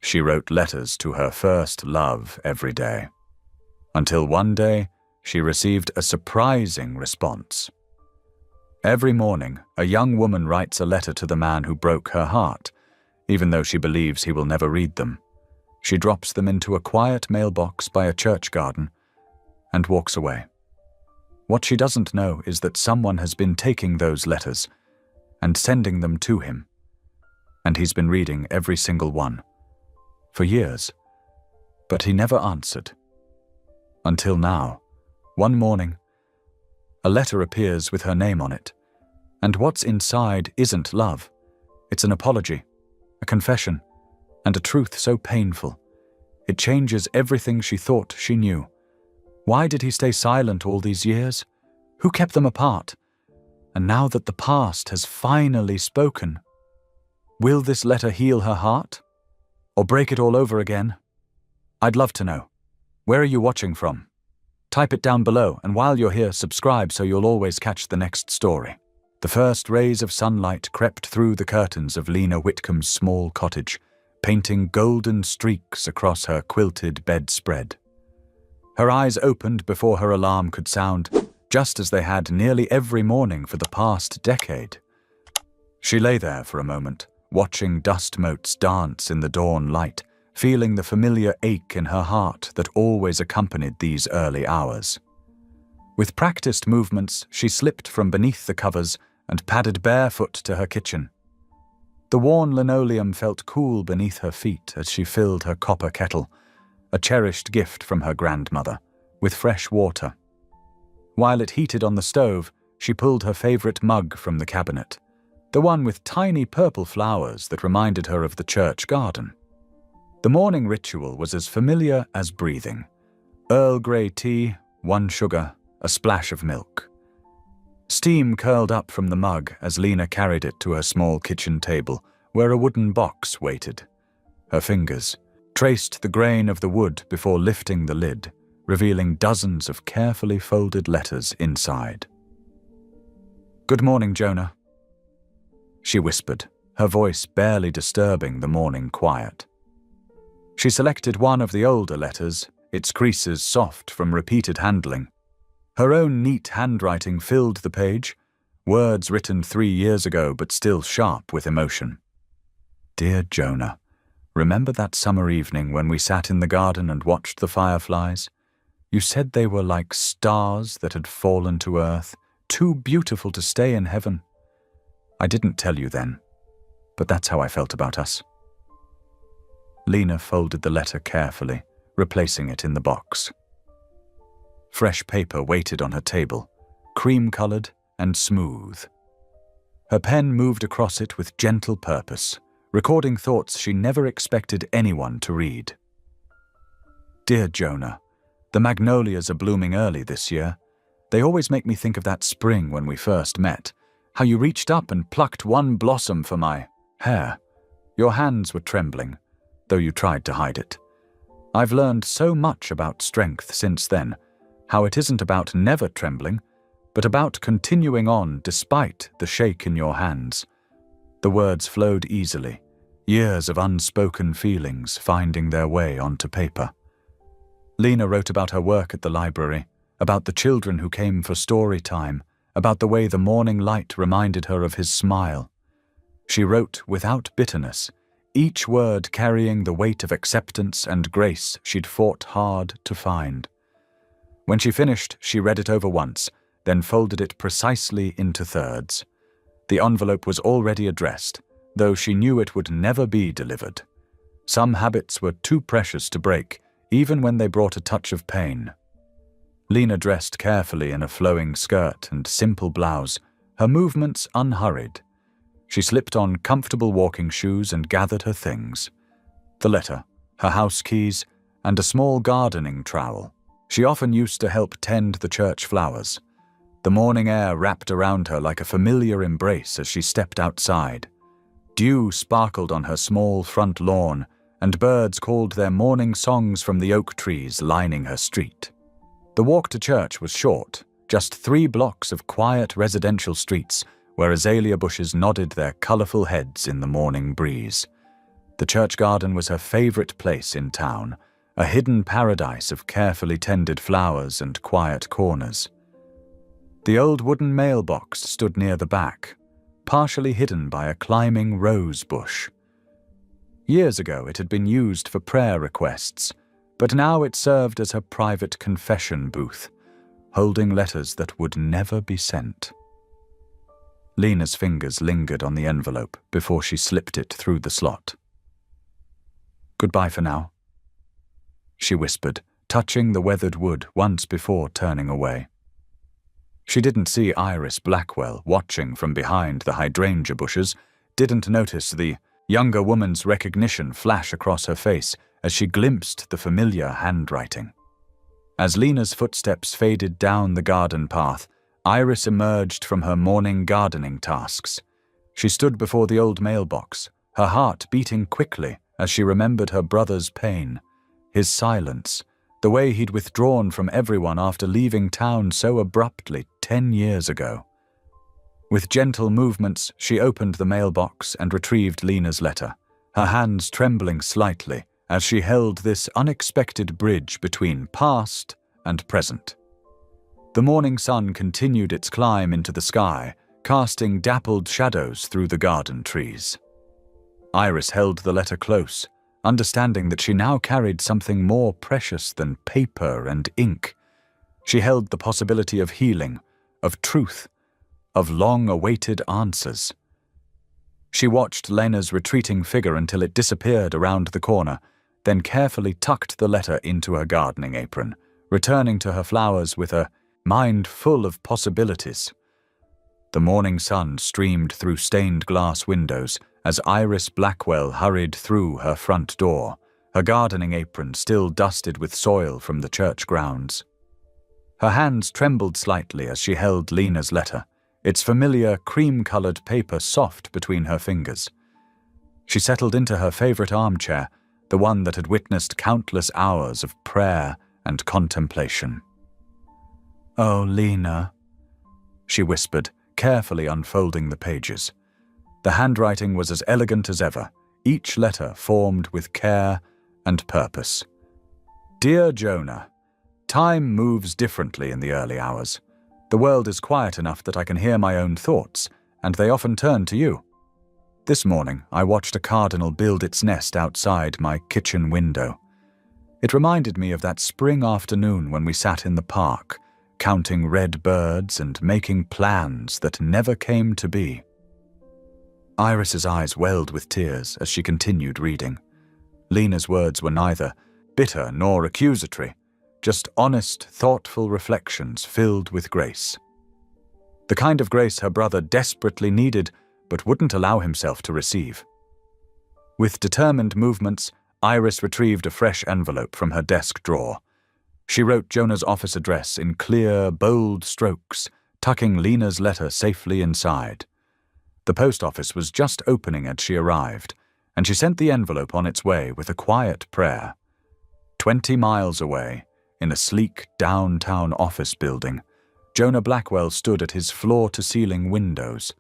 she wrote letters to her first love every day. Until one day, she received a surprising response. Every morning, a young woman writes a letter to the man who broke her heart, even though she believes he will never read them. She drops them into a quiet mailbox by a church garden and walks away. What she doesn't know is that someone has been taking those letters and sending them to him, and he's been reading every single one for years, but he never answered. Until now, one morning, a letter appears with her name on it, and what's inside isn't love. It's an apology, a confession, and a truth so painful. It changes everything she thought she knew. Why did he stay silent all these years? Who kept them apart? And now that the past has finally spoken, will this letter heal her heart? Or break it all over again? I'd love to know. Where are you watching from? Type it down below, and while you're here, subscribe so you'll always catch the next story. The first rays of sunlight crept through the curtains of Lena Whitcomb's small cottage, painting golden streaks across her quilted bedspread. Her eyes opened before her alarm could sound, just as they had nearly every morning for the past decade. She lay there for a moment, watching dust motes dance in the dawn light, feeling the familiar ache in her heart that always accompanied these early hours. With practiced movements, she slipped from beneath the covers and padded barefoot to her kitchen. The worn linoleum felt cool beneath her feet as she filled her copper kettle, a cherished gift from her grandmother, with fresh water. While it heated on the stove, she pulled her favorite mug from the cabinet, the one with tiny purple flowers that reminded her of the church garden. The morning ritual was as familiar as breathing. Earl Grey tea, 1 sugar, a splash of milk. Steam curled up from the mug as Lena carried it to her small kitchen table, where a wooden box waited. Her fingers traced the grain of the wood before lifting the lid, revealing dozens of carefully folded letters inside. "Good morning, Jonah," she whispered, her voice barely disturbing the morning quiet. She selected one of the older letters, its creases soft from repeated handling. Her own neat handwriting filled the page, words written 3 years ago but still sharp with emotion. "Dear Jonah, remember that summer evening when we sat in the garden and watched the fireflies? You said they were like stars that had fallen to earth, too beautiful to stay in heaven. I didn't tell you then, but that's how I felt about us." Lena folded the letter carefully, replacing it in the box. Fresh paper waited on her table, cream-colored and smooth. Her pen moved across it with gentle purpose, recording thoughts she never expected anyone to read. "Dear Jonah, the magnolias are blooming early this year. They always make me think of that spring when we first met, how you reached up and plucked one blossom for my hair. Your hands were trembling, though you tried to hide it. I've learned so much about strength since then, how it isn't about never trembling, but about continuing on despite the shake in your hands." The words flowed easily, years of unspoken feelings finding their way onto paper. Lena wrote about her work at the library, about the children who came for story time, about the way the morning light reminded her of his smile. She wrote without bitterness, each word carrying the weight of acceptance and grace she'd fought hard to find. When she finished, she read it over once, then folded it precisely into thirds. The envelope was already addressed, though she knew it would never be delivered. Some habits were too precious to break, even when they brought a touch of pain. Lena dressed carefully in a flowing skirt and simple blouse, her movements unhurried. She slipped on comfortable walking shoes and gathered her things. The letter, her house keys, and a small gardening trowel. She often used to help tend the church flowers. The morning air wrapped around her like a familiar embrace as she stepped outside. Dew sparkled on her small front lawn, and birds called their morning songs from the oak trees lining her street. The walk to church was short, just 3 blocks of quiet residential streets where azalea bushes nodded their colorful heads in the morning breeze. The church garden was her favorite place in town, a hidden paradise of carefully tended flowers and quiet corners. The old wooden mailbox stood near the back, partially hidden by a climbing rose bush. Years ago it had been used for prayer requests, but now it served as her private confession booth, holding letters that would never be sent. Lena's fingers lingered on the envelope before she slipped it through the slot. "Goodbye for now," she whispered, touching the weathered wood once before turning away. She didn't see Iris Blackwell watching from behind the hydrangea bushes, didn't notice the younger woman's recognition flash across her face as she glimpsed the familiar handwriting. As Lena's footsteps faded down the garden path, Iris emerged from her morning gardening tasks. She stood before the old mailbox, her heart beating quickly as she remembered her brother's pain, his silence, the way he'd withdrawn from everyone after leaving town so abruptly 10 years ago. With gentle movements, she opened the mailbox and retrieved Lena's letter, her hands trembling slightly as she held this unexpected bridge between past and present. The morning sun continued its climb into the sky, casting dappled shadows through the garden trees. Iris held the letter close, understanding that she now carried something more precious than paper and ink. She held the possibility of healing, of truth, of long-awaited answers. She watched Lena's retreating figure until it disappeared around the corner, then carefully tucked the letter into her gardening apron, returning to her flowers with a mind full of possibilities. The morning sun streamed through stained glass windows as Iris Blackwell hurried through her front door, her gardening apron still dusted with soil from the church grounds. Her hands trembled slightly as she held Lena's letter, its familiar cream-colored paper soft between her fingers. She settled into her favorite armchair, the one that had witnessed countless hours of prayer and contemplation. "Oh, Lena," she whispered, carefully unfolding the pages. The handwriting was as elegant as ever, each letter formed with care and purpose. "Dear Jonah, time moves differently in the early hours. The world is quiet enough that I can hear my own thoughts, and they often turn to you. This morning, I watched a cardinal build its nest outside my kitchen window. It reminded me of that spring afternoon when we sat in the park, counting red birds and making plans that never came to be." Iris's eyes welled with tears as she continued reading. Lena's words were neither bitter nor accusatory, just honest, thoughtful reflections filled with grace. The kind of grace her brother desperately needed but wouldn't allow himself to receive. With determined movements, Iris retrieved a fresh envelope from her desk drawer. She wrote Jonah's office address in clear, bold strokes, tucking Lena's letter safely inside. The post office was just opening as she arrived, and she sent the envelope on its way with a quiet prayer. 20 miles away, in a sleek downtown office building, Jonah Blackwell stood at his floor-to-ceiling windows.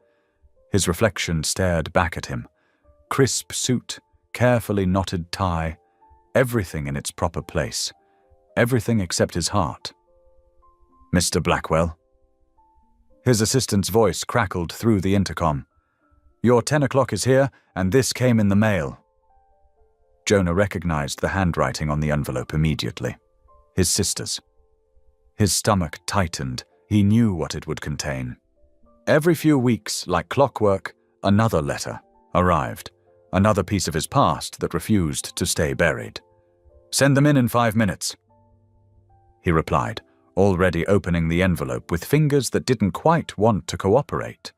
His reflection stared back at him. Crisp suit, carefully knotted tie, everything in its proper place. Everything except his heart. "Mr. Blackwell?" His assistant's voice crackled through the intercom. "Your 10 o'clock is here, and this came in the mail." Jonah recognized the handwriting on the envelope immediately. His sister's. His stomach tightened. He knew what it would contain. Every few weeks, like clockwork, another letter arrived, another piece of his past that refused to stay buried. "Send them in 5 minutes," he replied, already opening the envelope with fingers that didn't quite want to cooperate.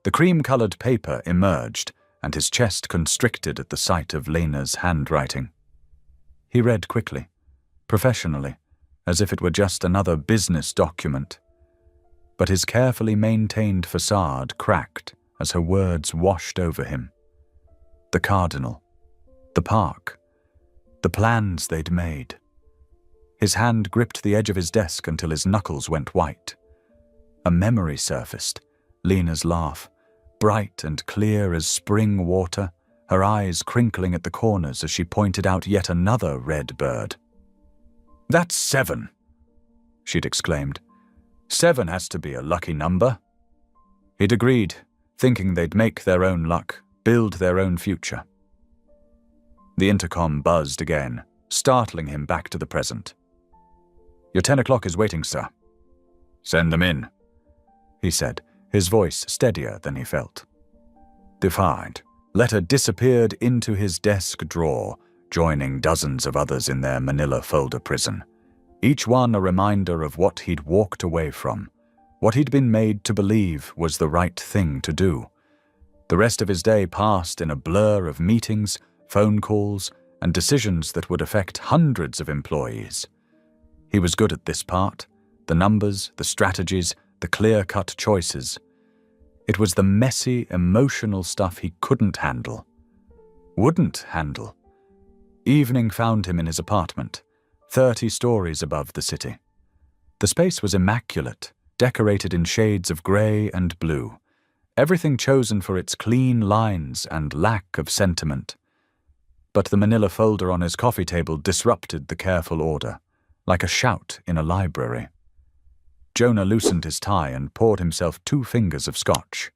The cream-colored paper emerged, and his chest constricted at the sight of Lena's handwriting. He read quickly, professionally, as if it were just another business document. But his carefully maintained facade cracked as her words washed over him. The cardinal, the park, the plans they'd made. His hand gripped the edge of his desk until his knuckles went white. A memory surfaced, Lena's laugh, bright and clear as spring water, her eyes crinkling at the corners as she pointed out yet another red bird. "That's 7, she'd exclaimed. 7 has to be a lucky number." He'd agreed, thinking they'd make their own luck, build their own future. The intercom buzzed again, startling him back to the present. "Your 10 o'clock is waiting, sir." "Send them in," he said, his voice steadier than he felt. The defiant letter disappeared into his desk drawer, joining dozens of others in their manila folder prison, each one a reminder of what he'd walked away from, what he'd been made to believe was the right thing to do. The rest of his day passed in a blur of meetings, phone calls, and decisions that would affect hundreds of employees. He was good at this part, the numbers, the strategies, the clear-cut choices. It was the messy, emotional stuff he couldn't handle. Wouldn't handle. Evening found him in his apartment, 30 stories above the city. The space was immaculate, decorated in shades of grey and blue, everything chosen for its clean lines and lack of sentiment. But the manila folder on his coffee table disrupted the careful order, like a shout in a library. Jonah loosened his tie and poured himself 2 fingers of scotch.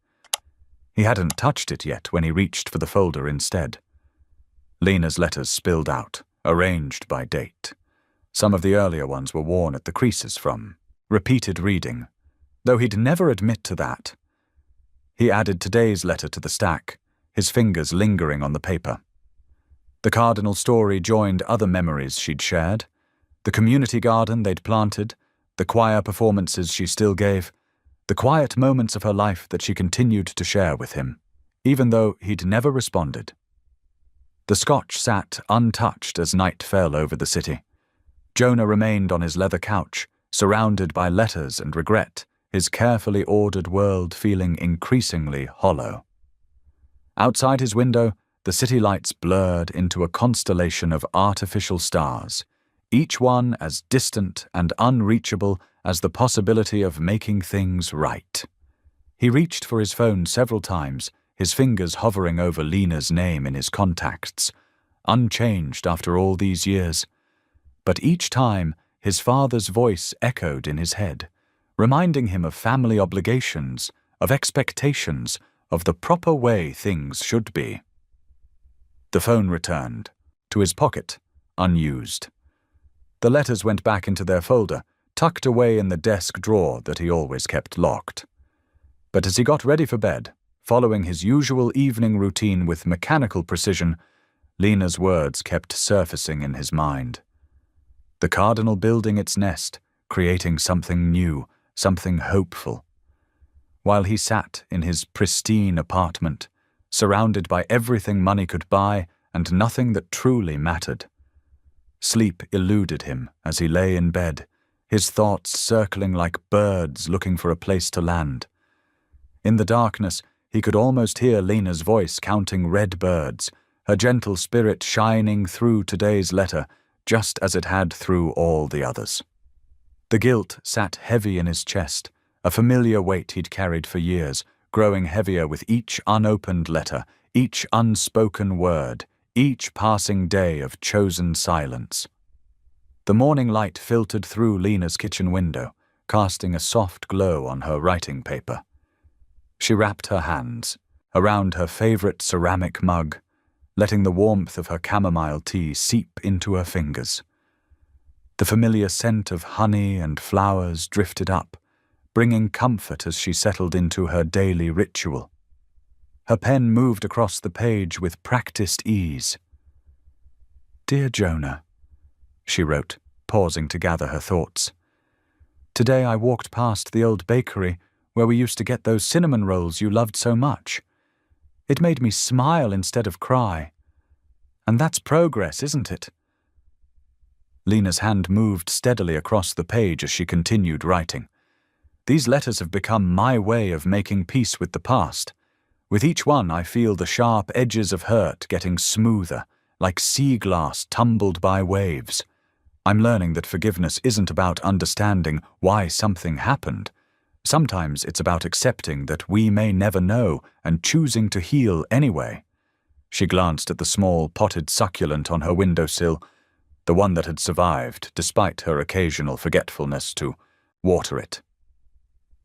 He hadn't touched it yet when he reached for the folder instead. Lena's letters spilled out, arranged by date. Some of the earlier ones were worn at the creases from repeated reading, though he'd never admit to that. He added today's letter to the stack, his fingers lingering on the paper. The Cardinal story joined other memories she'd shared, the community garden they'd planted, the choir performances she still gave, the quiet moments of her life that she continued to share with him, even though he'd never responded. The scotch sat untouched as night fell over the city. Jonah remained on his leather couch, surrounded by letters and regret, his carefully ordered world feeling increasingly hollow. Outside his window, the city lights blurred into a constellation of artificial stars, each one as distant and unreachable as the possibility of making things right. He reached for his phone several times, his fingers hovering over Lena's name in his contacts, unchanged after all these years. But each time, his father's voice echoed in his head, reminding him of family obligations, of expectations, of the proper way things should be. The phone returned, to his pocket, unused. The letters went back into their folder, tucked away in the desk drawer that he always kept locked. But as he got ready for bed, following his usual evening routine with mechanical precision, Lena's words kept surfacing in his mind. The Cardinal building its nest, creating something new, something hopeful. While he sat in his pristine apartment, surrounded by everything money could buy and nothing that truly mattered. Sleep eluded him as he lay in bed, his thoughts circling like birds looking for a place to land. In the darkness, he could almost hear Lena's voice counting red birds, her gentle spirit shining through today's letter, just as it had through all the others. The guilt sat heavy in his chest, a familiar weight he'd carried for years, growing heavier with each unopened letter, each unspoken word, each passing day of chosen silence. The morning light filtered through Lena's kitchen window, casting a soft glow on her writing paper. She wrapped her hands around her favorite ceramic mug, letting the warmth of her chamomile tea seep into her fingers. The familiar scent of honey and flowers drifted up, bringing comfort as she settled into her daily ritual. Her pen moved across the page with practiced ease. "Dear Jonah," she wrote, pausing to gather her thoughts. "Today I walked past the old bakery where we used to get those cinnamon rolls you loved so much. It made me smile instead of cry. And that's progress, isn't it?" Lena's hand moved steadily across the page as she continued writing. "These letters have become my way of making peace with the past. With each one I feel the sharp edges of hurt getting smoother, like sea glass tumbled by waves. I'm learning that forgiveness isn't about understanding why something happened. Sometimes it's about accepting that we may never know and choosing to heal anyway." She glanced at the small potted succulent on her windowsill, the one that had survived despite her occasional forgetfulness to water it.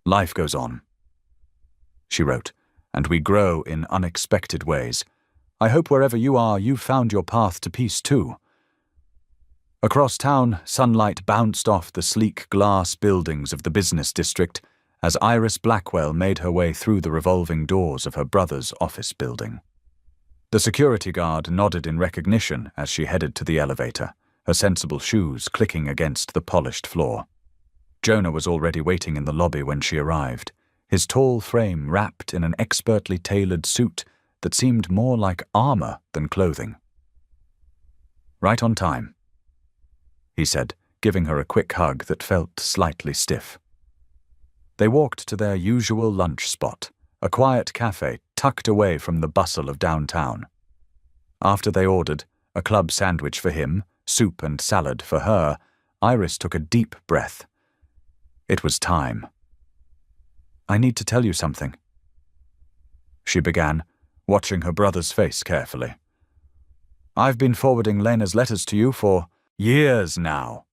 "Life goes on," she wrote, "and we grow in unexpected ways. I hope wherever you are, you've found your path to peace too." Across town, sunlight bounced off the sleek glass buildings of the business district as Iris Blackwell made her way through the revolving doors of her brother's office building. The security guard nodded in recognition as she headed to the elevator, her sensible shoes clicking against the polished floor. Jonah was already waiting in the lobby when she arrived, his tall frame wrapped in an expertly tailored suit that seemed more like armor than clothing. "Right on time," he said, giving her a quick hug that felt slightly stiff. They walked to their usual lunch spot, a quiet cafe tucked away from the bustle of downtown. After they ordered, a club sandwich for him, soup and salad for her, Iris took a deep breath. It was time. "I need to tell you something," she began, watching her brother's face carefully. "I've been forwarding Lena's letters to you for years now."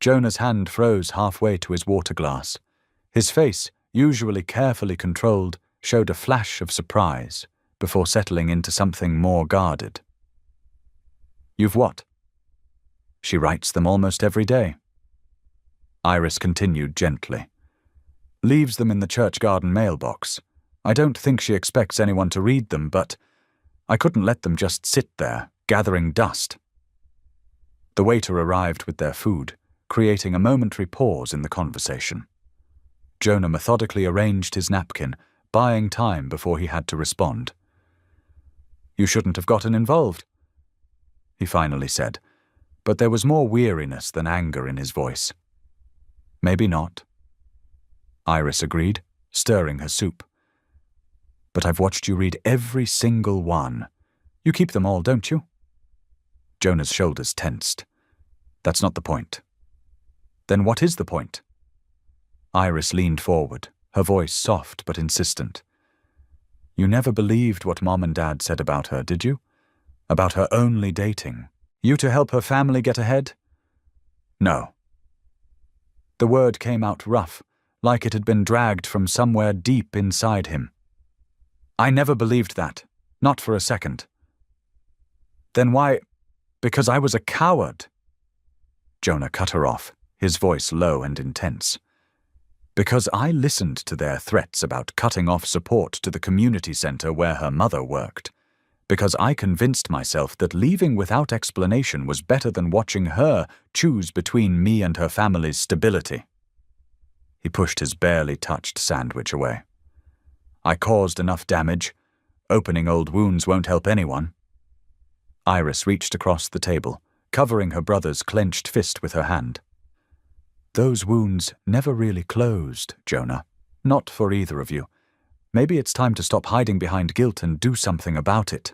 Jonah's hand froze halfway to his water glass. His face, usually carefully controlled, showed a flash of surprise before settling into something more guarded. "You've what?" "She writes them almost every day." Iris continued gently. "Leaves them in the church garden mailbox. I don't think she expects anyone to read them, but I couldn't let them just sit there, gathering dust." The waiter arrived with their food, creating a momentary pause in the conversation. Jonah methodically arranged his napkin, buying time before he had to respond. "You shouldn't have gotten involved," he finally said, but there was more weariness than anger in his voice. "Maybe not," Iris agreed, stirring her soup. "But I've watched you read every single one. You keep them all, don't you?" Jonah's shoulders tensed. "That's not the point." "Then what is the point?" Iris leaned forward, her voice soft but insistent. "You never believed what Mom and Dad said about her, did you? About her only dating. You to help her family get ahead?" "No." The word came out rough, like it had been dragged from somewhere deep inside him. "I never believed that. Not for a second." "Then why? Because I was a coward." Jonah cut her off, his voice low and intense. "Because I listened to their threats about cutting off support to the community center where her mother worked. Because I convinced myself that leaving without explanation was better than watching her choose between me and her family's stability." He pushed his barely touched sandwich away. "I caused enough damage. Opening old wounds won't help anyone." Iris reached across the table, covering her brother's clenched fist with her hand. "Those wounds never really closed, Jonah. Not for either of you. Maybe it's time to stop hiding behind guilt and do something about it."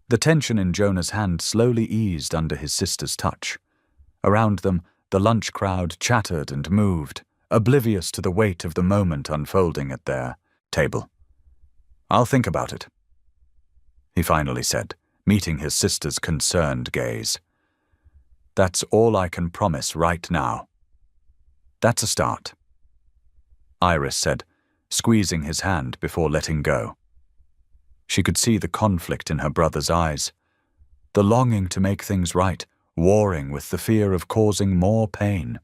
The tension in Jonah's hand slowly eased under his sister's touch. Around them, the lunch crowd chattered and moved, oblivious to the weight of the moment unfolding at their table. "I'll think about it," he finally said, meeting his sister's concerned gaze. "That's all I can promise right now." "That's a start," Iris said, squeezing his hand before letting go. She could see the conflict in her brother's eyes, the longing to make things right, warring with the fear of causing more pain.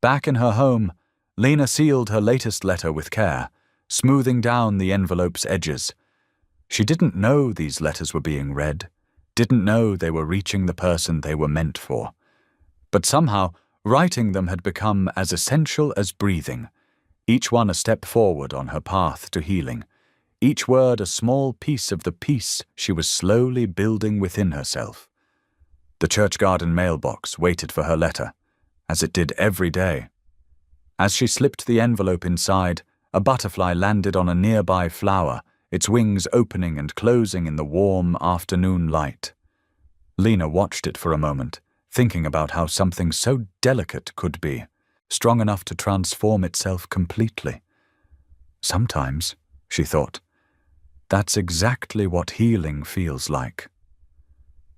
Back in her home, Lena sealed her latest letter with care, smoothing down the envelope's edges. She didn't know these letters were being read, didn't know they were reaching the person they were meant for. But somehow, writing them had become as essential as breathing, each one a step forward on her path to healing, each word a small piece of the peace she was slowly building within herself. The church garden mailbox waited for her letter, as it did every day. As she slipped the envelope inside, a butterfly landed on a nearby flower, its wings opening and closing in the warm afternoon light. Lena watched it for a moment, thinking about how something so delicate could be, strong enough to transform itself completely. Sometimes, she thought, That's exactly what healing feels like.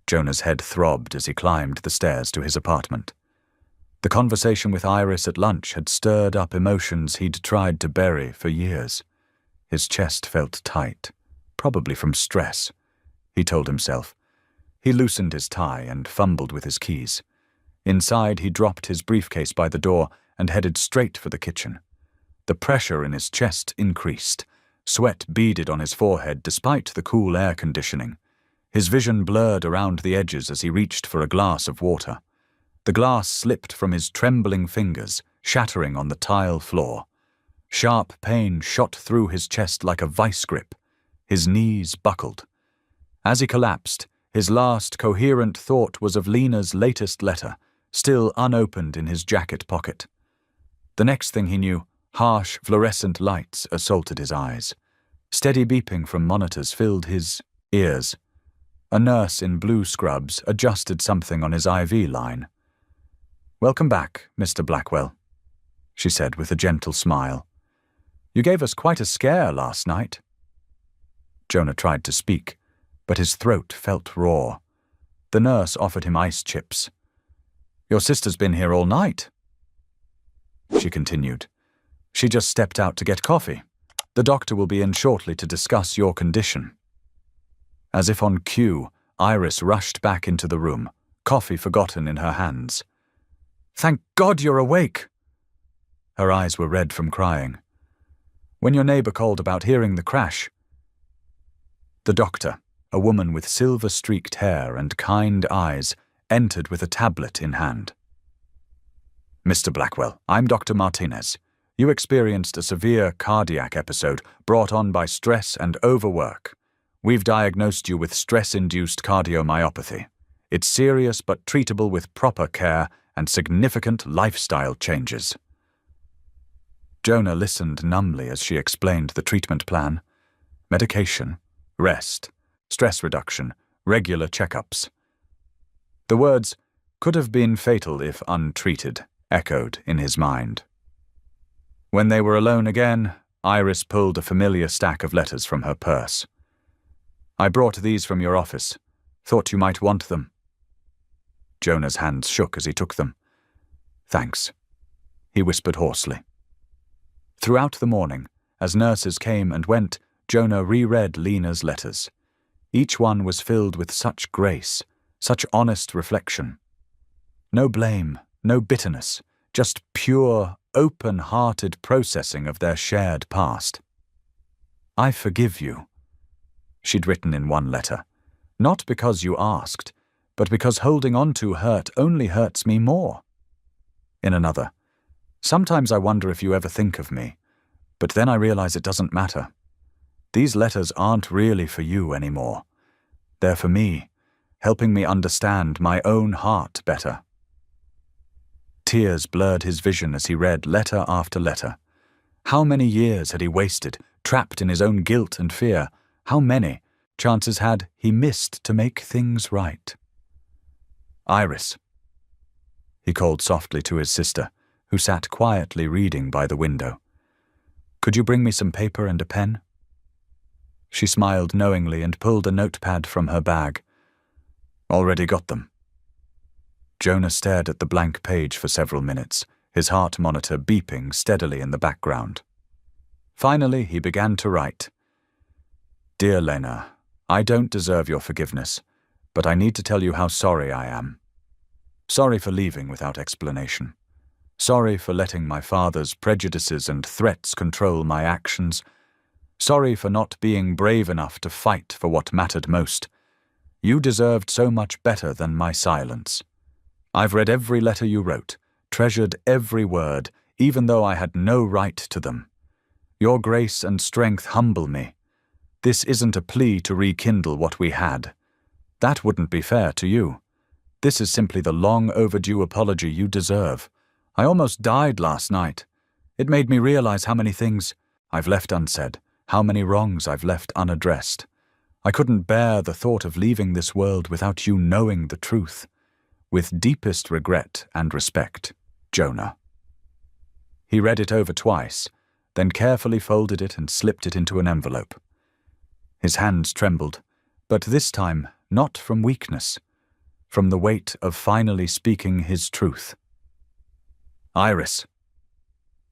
Jonah's head throbbed as he climbed the stairs to his apartment. The conversation with Iris at lunch had stirred up emotions he'd tried to bury for years. His chest felt tight, probably from stress, he told himself. He loosened his tie and fumbled with his keys. Inside, he dropped his briefcase by the door and headed straight for the kitchen. The pressure in his chest increased. Sweat beaded on his forehead despite the cool air conditioning. His vision blurred around the edges as he reached for a glass of water. The glass slipped from his trembling fingers, shattering on the tile floor. Sharp pain shot through his chest like a vice grip. His knees buckled. As he collapsed, his last coherent thought was of Lena's latest letter, still unopened in his jacket pocket. The next thing he knew, harsh fluorescent lights assaulted his eyes. Steady beeping from monitors filled his ears. A nurse in blue scrubs adjusted something on his IV line. "Welcome back, Mr. Blackwell," she said with a gentle smile. "You gave us quite a scare last night." Jonah tried to speak, but his throat felt raw. The nurse offered him ice chips. "Your sister's been here all night," she continued. "She just stepped out to get coffee. The doctor will be in shortly to discuss your condition." As if on cue, Iris rushed back into the room, coffee forgotten in her hands. "Thank God you're awake!" Her eyes were red from crying. "When your neighbor called about hearing the crash..." The doctor, a woman with silver-streaked hair and kind eyes, entered with a tablet in hand. "Mr. Blackwell, I'm Dr. Martinez. You experienced a severe cardiac episode brought on by stress and overwork. We've diagnosed you with stress-induced cardiomyopathy. It's serious but treatable with proper care and significant lifestyle changes." Jonah listened numbly as she explained the treatment plan. Medication, rest, stress reduction, regular checkups. The words, "could have been fatal if untreated," echoed in his mind. When they were alone again, Iris pulled a familiar stack of letters from her purse. "I brought these from your office. Thought you might want them." Jonah's hands shook as he took them. "Thanks," he whispered hoarsely. Throughout the morning, as nurses came and went, Jonah reread Lena's letters. Each one was filled with such grace, such honest reflection. No blame, no bitterness, just pure, open-hearted processing of their shared past. "I forgive you," she'd written in one letter, "not because you asked, but because holding on to hurt only hurts me more." In another, "Sometimes I wonder if you ever think of me, but then I realize it doesn't matter. These letters aren't really for you anymore. They're for me, helping me understand my own heart better." Tears blurred his vision as he read letter after letter. How many years had he wasted, trapped in his own guilt and fear? How many chances had he missed to make things right? "Iris," he called softly to his sister, who sat quietly reading by the window. "Could you bring me some paper and a pen?" She smiled knowingly and pulled a notepad from her bag. "Already got them." Jonah stared at the blank page for several minutes, his heart monitor beeping steadily in the background. Finally, he began to write. "Dear Lena, I don't deserve your forgiveness, but I need to tell you how sorry I am. Sorry for leaving without explanation. Sorry for letting my father's prejudices and threats control my actions. Sorry for not being brave enough to fight for what mattered most. You deserved so much better than my silence. I've read every letter you wrote, treasured every word, even though I had no right to them. Your grace and strength humble me. This isn't a plea to rekindle what we had. That wouldn't be fair to you. This is simply the long overdue apology you deserve. I almost died last night. It made me realize how many things I've left unsaid, how many wrongs I've left unaddressed. I couldn't bear the thought of leaving this world without you knowing the truth. With deepest regret and respect, Jonah." He read it over twice, then carefully folded it and slipped it into an envelope. His hands trembled, but this time not from weakness, from the weight of finally speaking his truth. "Iris,"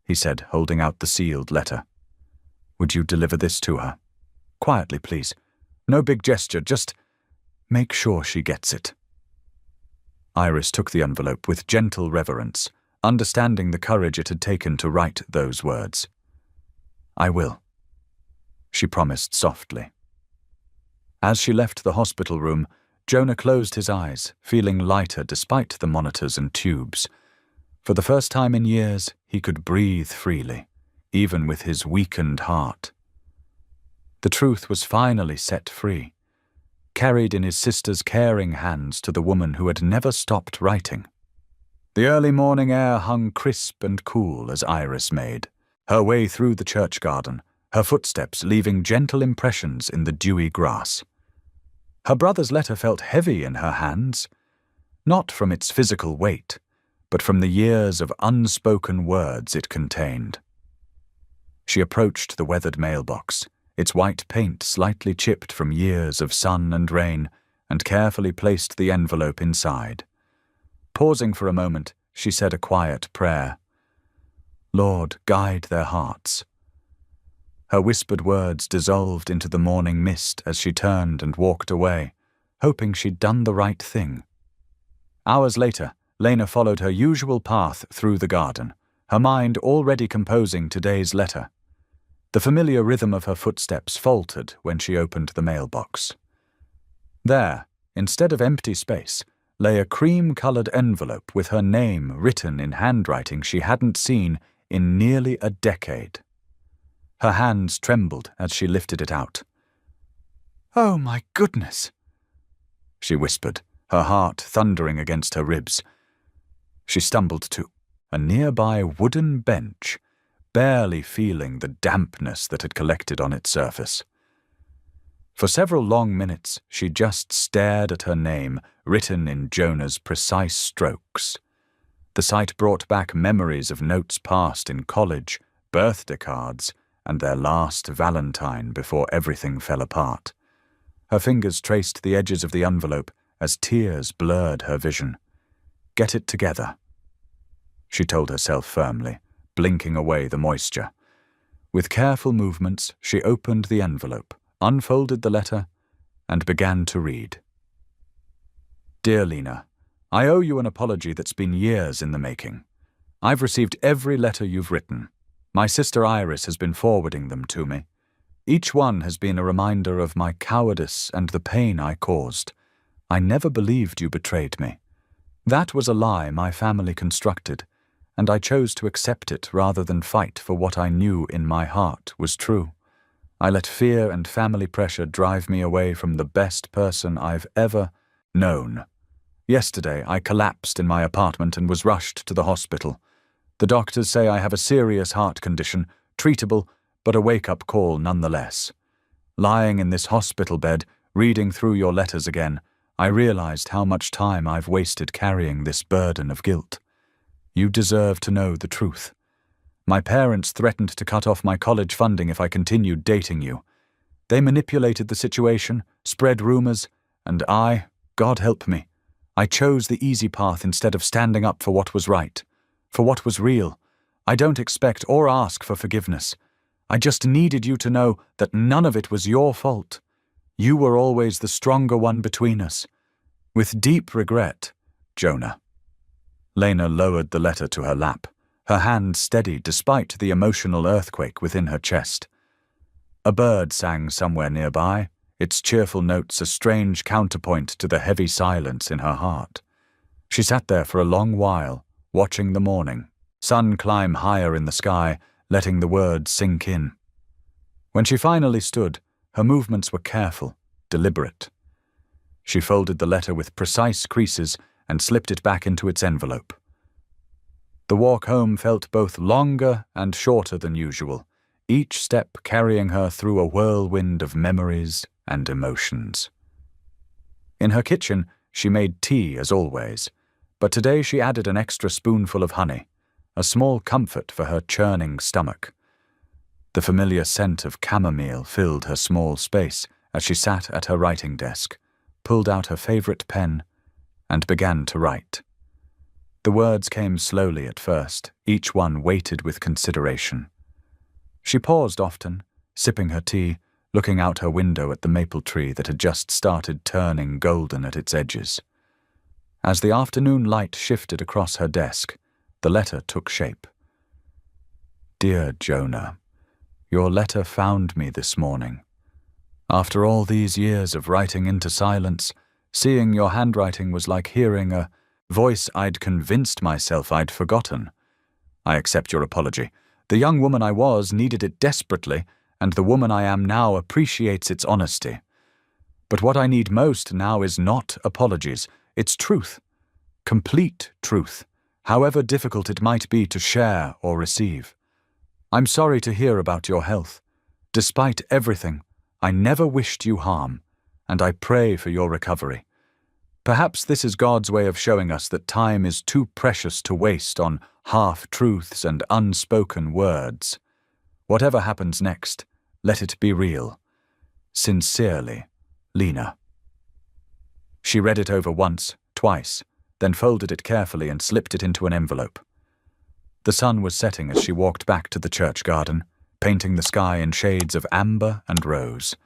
he said, holding out the sealed letter. "Would you deliver this to her? Quietly, please. No big gesture, just make sure she gets it." Iris took the envelope with gentle reverence, understanding the courage it had taken to write those words. "I will," she promised softly. As she left the hospital room, Jonah closed his eyes, feeling lighter despite the monitors and tubes. For the first time in years, he could breathe freely, even with his weakened heart. The truth was finally set free, carried in his sister's caring hands to the woman who had never stopped writing. The early morning air hung crisp and cool as Iris made her way through the church garden, her footsteps leaving gentle impressions in the dewy grass. Her brother's letter felt heavy in her hands, not from its physical weight, but from the years of unspoken words it contained. She approached the weathered mailbox, its white paint slightly chipped from years of sun and rain, and carefully placed the envelope inside. Pausing for a moment, she said a quiet prayer. "Lord, guide their hearts." Her whispered words dissolved into the morning mist as she turned and walked away, hoping she'd done the right thing. Hours later, Lena followed her usual path through the garden, her mind already composing today's letter. The familiar rhythm of her footsteps faltered when she opened the mailbox. There, instead of empty space, lay a cream-colored envelope with her name written in handwriting she hadn't seen in nearly a decade. Her hands trembled as she lifted it out. "Oh, my goodness," she whispered, her heart thundering against her ribs. She stumbled to a nearby wooden bench, barely feeling the dampness that had collected on its surface. For several long minutes, she just stared at her name, written in Jonah's precise strokes. The sight brought back memories of notes passed in college, birthday cards, and their last Valentine before everything fell apart. Her fingers traced the edges of the envelope as tears blurred her vision. "Get it together," she told herself firmly, blinking away the moisture. With careful movements, she opened the envelope, unfolded the letter, and began to read. "Dear Lena, I owe you an apology that's been years in the making. I've received every letter you've written. My sister Iris has been forwarding them to me. Each one has been a reminder of my cowardice and the pain I caused. I never believed you betrayed me. That was a lie my family constructed, and I chose to accept it rather than fight for what I knew in my heart was true. I let fear and family pressure drive me away from the best person I've ever known. Yesterday, I collapsed in my apartment and was rushed to the hospital. The doctors say I have a serious heart condition, treatable, but a wake-up call nonetheless. Lying in this hospital bed, reading through your letters again, I realized how much time I've wasted carrying this burden of guilt. You deserve to know the truth. My parents threatened to cut off my college funding if I continued dating you. They manipulated the situation, spread rumors, and God help me, I chose the easy path instead of standing up for what was right, for what was real. I don't expect or ask for forgiveness. I just needed you to know that none of it was your fault. You were always the stronger one between us. With deep regret, Jonah." Lena lowered the letter to her lap, her hand steady despite the emotional earthquake within her chest. A bird sang somewhere nearby, its cheerful notes a strange counterpoint to the heavy silence in her heart. She sat there for a long while, watching the morning, sun climb higher in the sky, letting the words sink in. When she finally stood, her movements were careful, deliberate. She folded the letter with precise creases and slipped it back into its envelope. The walk home felt both longer and shorter than usual, each step carrying her through a whirlwind of memories and emotions. In her kitchen, she made tea as always, but today she added an extra spoonful of honey, a small comfort for her churning stomach. The familiar scent of chamomile filled her small space as she sat at her writing desk, pulled out her favorite pen, and began to write. The words came slowly at first, each one weighted with consideration. She paused often, sipping her tea, looking out her window at the maple tree that had just started turning golden at its edges. As the afternoon light shifted across her desk, the letter took shape. Dear Jonah, your letter found me this morning. After all these years of writing into silence, seeing your handwriting was like hearing a voice I'd convinced myself I'd forgotten. I accept your apology. The young woman I was needed it desperately, and the woman I am now appreciates its honesty. But what I need most now is not apologies, it's truth. Complete truth, however difficult it might be to share or receive. I'm sorry to hear about your health. Despite everything, I never wished you harm, and I pray for your recovery. Perhaps this is God's way of showing us that time is too precious to waste on half-truths and unspoken words. Whatever happens next, let it be real. Sincerely, Lena. She read it over once, twice, then folded it carefully and slipped it into an envelope. The sun was setting as she walked back to the church garden, painting the sky in shades of amber and rose.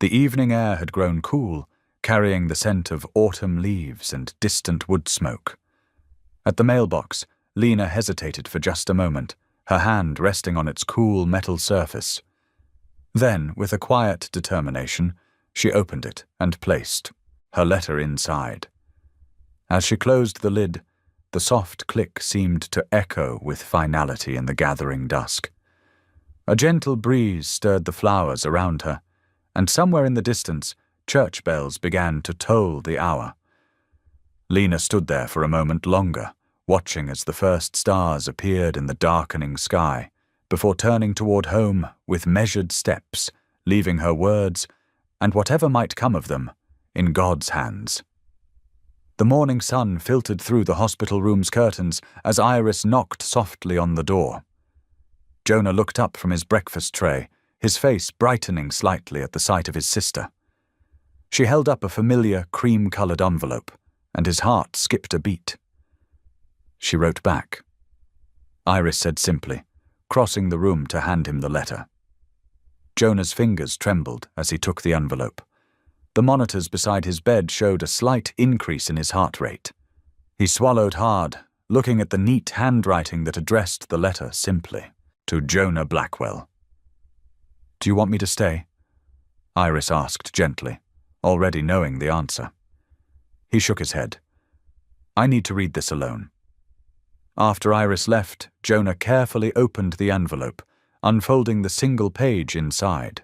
The evening air had grown cool, carrying the scent of autumn leaves and distant wood smoke. At the mailbox, Lena hesitated for just a moment, her hand resting on its cool metal surface. Then, with a quiet determination, she opened it and placed her letter inside. As she closed the lid, the soft click seemed to echo with finality in the gathering dusk. A gentle breeze stirred the flowers around her, and somewhere in the distance, church bells began to toll the hour. Lena stood there for a moment longer, watching as the first stars appeared in the darkening sky, before turning toward home with measured steps, leaving her words, and whatever might come of them, in God's hands. The morning sun filtered through the hospital room's curtains as Iris knocked softly on the door. Jonah looked up from his breakfast tray, his face brightening slightly at the sight of his sister. She held up a familiar cream-colored envelope, and his heart skipped a beat. She wrote back. Iris said simply, crossing the room to hand him the letter. Jonah's fingers trembled as he took the envelope. The monitors beside his bed showed a slight increase in his heart rate. He swallowed hard, looking at the neat handwriting that addressed the letter simply, to Jonah Blackwell. "Do you want me to stay?" Iris asked gently, already knowing the answer. He shook his head. "I need to read this alone." After Iris left, Jonah carefully opened the envelope, unfolding the single page inside.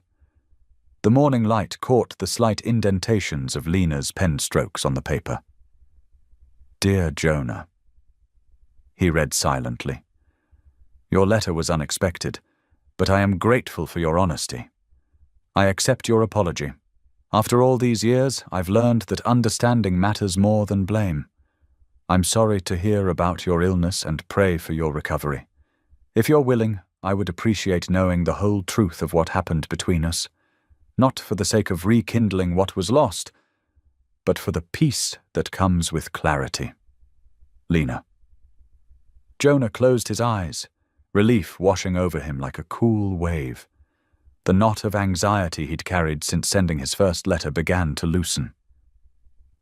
The morning light caught the slight indentations of Lena's pen strokes on the paper. "Dear Jonah," he read silently. "Your letter was unexpected, but I am grateful for your honesty. I accept your apology. After all these years, I've learned that understanding matters more than blame. I'm sorry to hear about your illness and pray for your recovery. If you're willing, I would appreciate knowing the whole truth of what happened between us, not for the sake of rekindling what was lost, but for the peace that comes with clarity. Lena." Jonah closed his eyes, relief washing over him like a cool wave. The knot of anxiety he'd carried since sending his first letter began to loosen.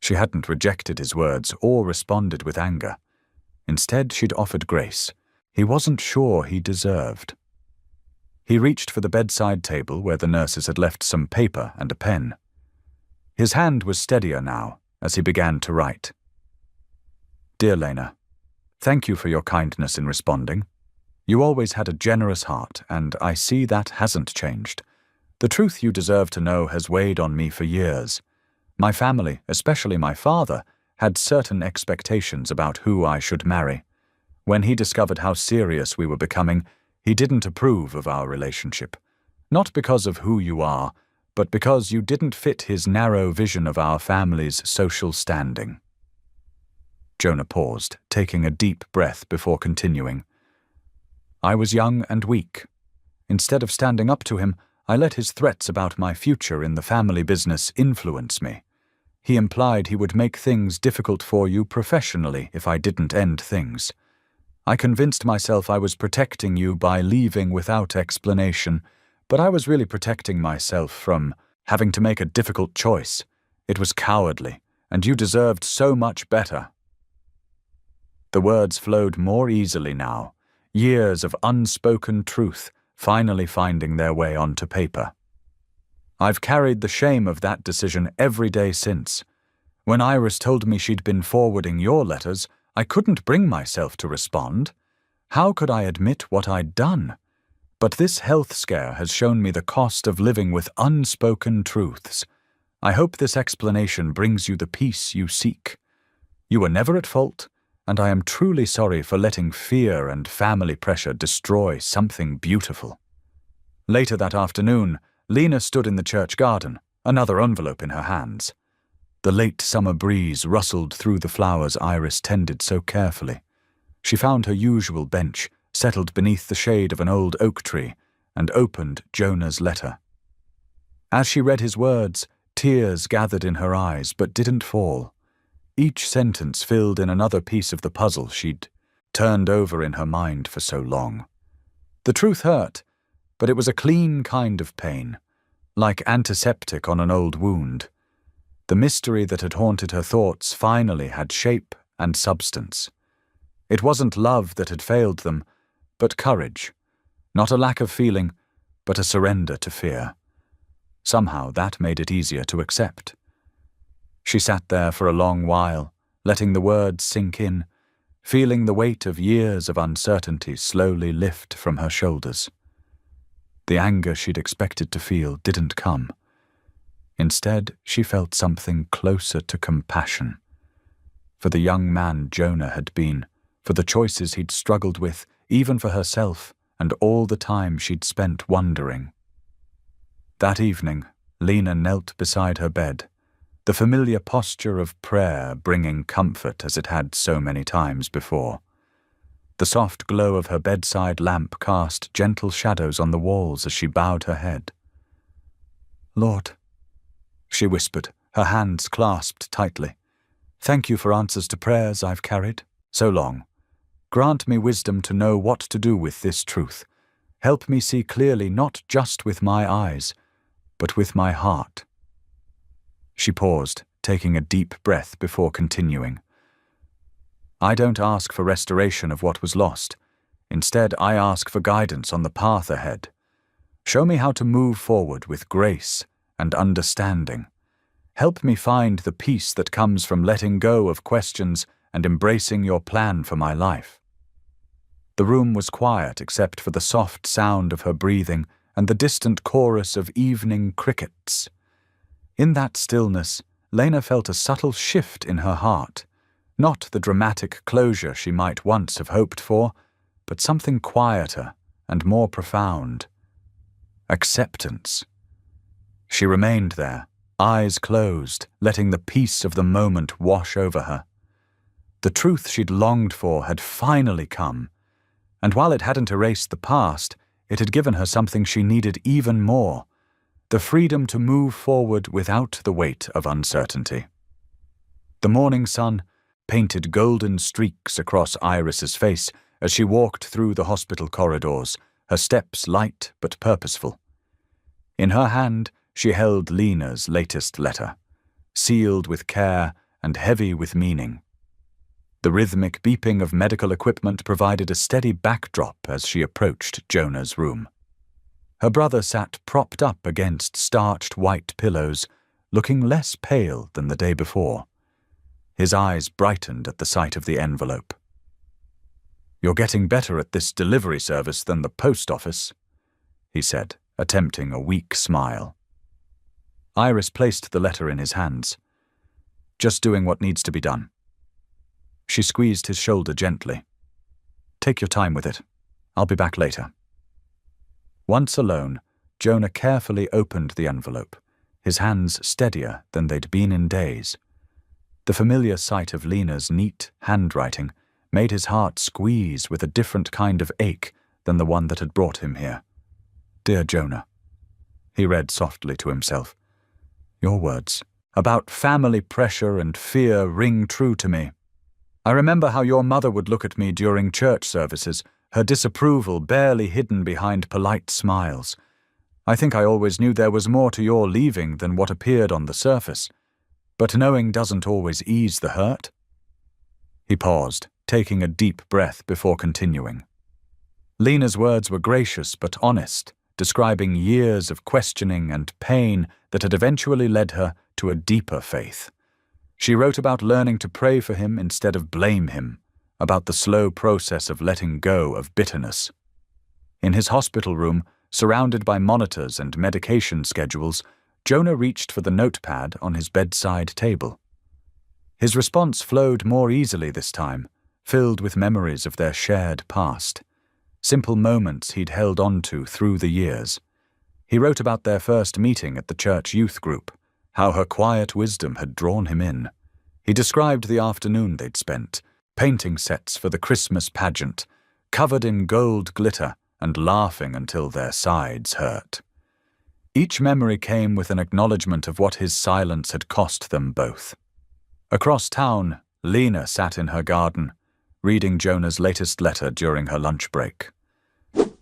She hadn't rejected his words or responded with anger. Instead, she'd offered grace he wasn't sure he deserved. He reached for the bedside table where the nurses had left some paper and a pen. His hand was steadier now as he began to write. "Dear Lena, thank you for your kindness in responding. You always had a generous heart, and I see that hasn't changed. The truth you deserve to know has weighed on me for years. My family, especially my father, had certain expectations about who I should marry. When he discovered how serious we were becoming, he didn't approve of our relationship. Not because of who you are, but because you didn't fit his narrow vision of our family's social standing." Jonah paused, taking a deep breath before continuing. "I was young and weak. Instead of standing up to him, I let his threats about my future in the family business influence me. He implied he would make things difficult for you professionally if I didn't end things. I convinced myself I was protecting you by leaving without explanation, but I was really protecting myself from having to make a difficult choice. It was cowardly, and you deserved so much better." The words flowed more easily now, years of unspoken truth finally finding their way onto paper. "I've carried the shame of that decision every day since. When Iris told me she'd been forwarding your letters, I couldn't bring myself to respond. How could I admit what I'd done? But this health scare has shown me the cost of living with unspoken truths. I hope this explanation brings you the peace you seek. You were never at fault, and I am truly sorry for letting fear and family pressure destroy something beautiful." Later that afternoon, Lena stood in the church garden, another envelope in her hands. The late summer breeze rustled through the flowers Iris tended so carefully. She found her usual bench, settled beneath the shade of an old oak tree, and opened Jonah's letter. As she read his words, tears gathered in her eyes but didn't fall. Each sentence filled in another piece of the puzzle she'd turned over in her mind for so long. The truth hurt, but it was a clean kind of pain, like antiseptic on an old wound. The mystery that had haunted her thoughts finally had shape and substance. It wasn't love that had failed them, but courage. Not a lack of feeling, but a surrender to fear. Somehow that made it easier to accept. She sat there for a long while, letting the words sink in, feeling the weight of years of uncertainty slowly lift from her shoulders. The anger she'd expected to feel didn't come. Instead, she felt something closer to compassion. For the young man Jonah had been, for the choices he'd struggled with, even for herself, and all the time she'd spent wondering. That evening, Lena knelt beside her bed, the familiar posture of prayer bringing comfort as it had so many times before. The soft glow of her bedside lamp cast gentle shadows on the walls as she bowed her head. "Lord," she whispered, her hands clasped tightly, "thank you for answers to prayers I've carried so long. Grant me wisdom to know what to do with this truth. Help me see clearly not just with my eyes, but with my heart." She paused, taking a deep breath before continuing. "I don't ask for restoration of what was lost. Instead, I ask for guidance on the path ahead. Show me how to move forward with grace and understanding. Help me find the peace that comes from letting go of questions and embracing your plan for my life." The room was quiet except for the soft sound of her breathing and the distant chorus of evening crickets. In that stillness, Lena felt a subtle shift in her heart, not the dramatic closure she might once have hoped for, but something quieter and more profound. Acceptance. She remained there, eyes closed, letting the peace of the moment wash over her. The truth she'd longed for had finally come, and while it hadn't erased the past, it had given her something she needed even more, the freedom to move forward without the weight of uncertainty. The morning sun painted golden streaks across Iris's face as she walked through the hospital corridors, her steps light but purposeful. In her hand, she held Lena's latest letter, sealed with care and heavy with meaning. The rhythmic beeping of medical equipment provided a steady backdrop as she approached Jonah's room. Her brother sat propped up against starched white pillows, looking less pale than the day before. His eyes brightened at the sight of the envelope. "You're getting better at this delivery service than the post office," he said, attempting a weak smile. Iris placed the letter in his hands. "Just doing what needs to be done." She squeezed his shoulder gently. "Take your time with it. I'll be back later." Once alone, Jonah carefully opened the envelope, his hands steadier than they'd been in days. The familiar sight of Lena's neat handwriting made his heart squeeze with a different kind of ache than the one that had brought him here. "Dear Jonah, He read softly to himself. Your words, about family pressure and fear, ring true to me. I remember how your mother would look at me during church services, her disapproval barely hidden behind polite smiles. I think I always knew there was more to your leaving than what appeared on the surface, but knowing doesn't always ease the hurt. He paused, taking a deep breath before continuing. Lena's words were gracious but honest, describing years of questioning and pain that had eventually led her to a deeper faith. She wrote about learning to pray for him instead of blame him, about the slow process of letting go of bitterness. In his hospital room, surrounded by monitors and medication schedules, Jonah reached for the notepad on his bedside table. His response flowed more easily this time, filled with memories of their shared past, simple moments he'd held on to through the years. He wrote about their first meeting at the church youth group, how her quiet wisdom had drawn him in. He described the afternoon they'd spent, painting sets for the Christmas pageant, covered in gold glitter and laughing until their sides hurt. Each memory came with an acknowledgement of what his silence had cost them both. Across town, Lena sat in her garden, reading Jonah's latest letter during her lunch break.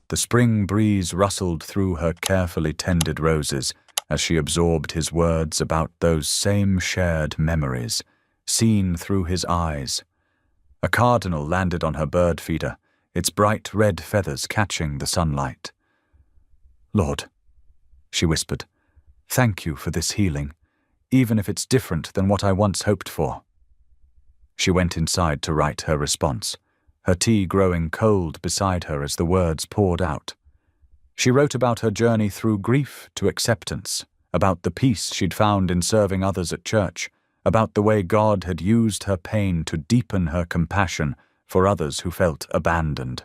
The spring breeze rustled through her carefully tended roses as she absorbed his words about those same shared memories, seen through his eyes. A cardinal landed on her bird feeder, its bright red feathers catching the sunlight. Lord, she whispered, thank you for this healing, even if it's different than what I once hoped for. She went inside to write her response, her tea growing cold beside her as the words poured out. She wrote about her journey through grief to acceptance, about the peace she'd found in serving others at church, about the way God had used her pain to deepen her compassion for others who felt abandoned.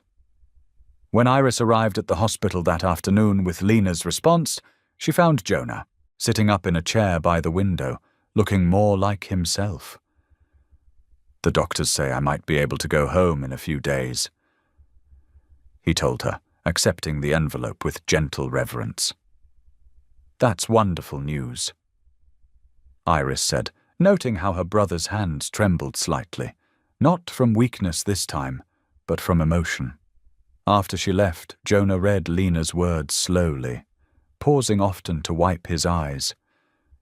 When Iris arrived at the hospital that afternoon with Lena's response, she found Jonah, sitting up in a chair by the window, looking more like himself. The doctors say I might be able to go home in a few days, he told her, accepting the envelope with gentle reverence. That's wonderful news, Iris said, noting how her brother's hands trembled slightly, not from weakness this time, but from emotion. After she left, Jonah read Lena's words slowly, pausing often to wipe his eyes.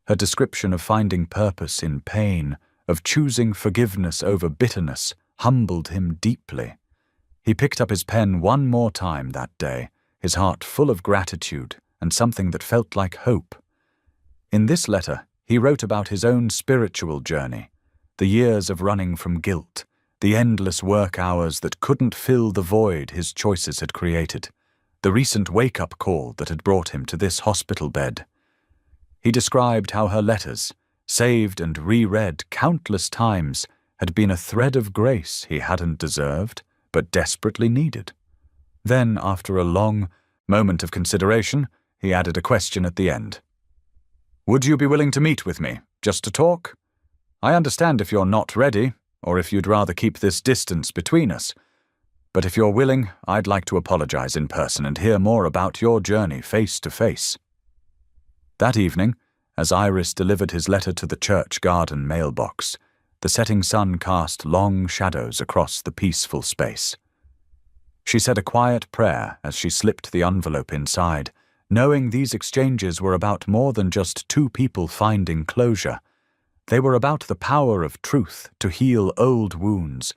Her description of finding purpose in pain, of choosing forgiveness over bitterness, humbled him deeply. He picked up his pen one more time that day, his heart full of gratitude and something that felt like hope. In this letter, he wrote about his own spiritual journey, the years of running from guilt, the endless work hours that couldn't fill the void his choices had created, the recent wake-up call that had brought him to this hospital bed. He described how her letters, saved and reread countless times, had been a thread of grace he hadn't deserved, but desperately needed. Then, after a long moment of consideration, he added a question at the end. Would you be willing to meet with me, just to talk? I understand if you're not ready, or if you'd rather keep this distance between us. But if you're willing, I'd like to apologize in person and hear more about your journey face to face. That evening, as Iris delivered his letter to the church garden mailbox, the setting sun cast long shadows across the peaceful space. She said a quiet prayer as she slipped the envelope inside, knowing these exchanges were about more than just two people finding closure. They were about the power of truth to heal old wounds,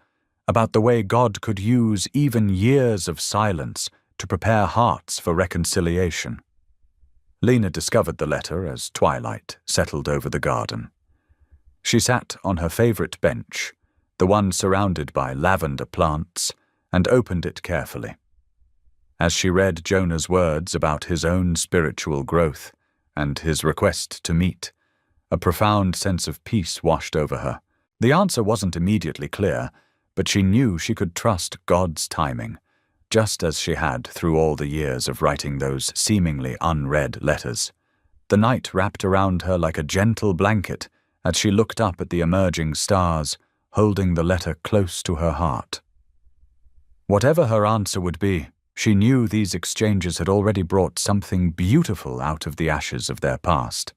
about the way God could use even years of silence to prepare hearts for reconciliation. Lena discovered the letter as twilight settled over the garden. She sat on her favorite bench, the one surrounded by lavender plants, and opened it carefully. As she read Jonah's words about his own spiritual growth and his request to meet, a profound sense of peace washed over her. The answer wasn't immediately clear, but she knew she could trust God's timing, just as she had through all the years of writing those seemingly unread letters. The night wrapped around her like a gentle blanket as she looked up at the emerging stars, holding the letter close to her heart. Whatever her answer would be, She knew these exchanges had already brought something beautiful out of the ashes of their past.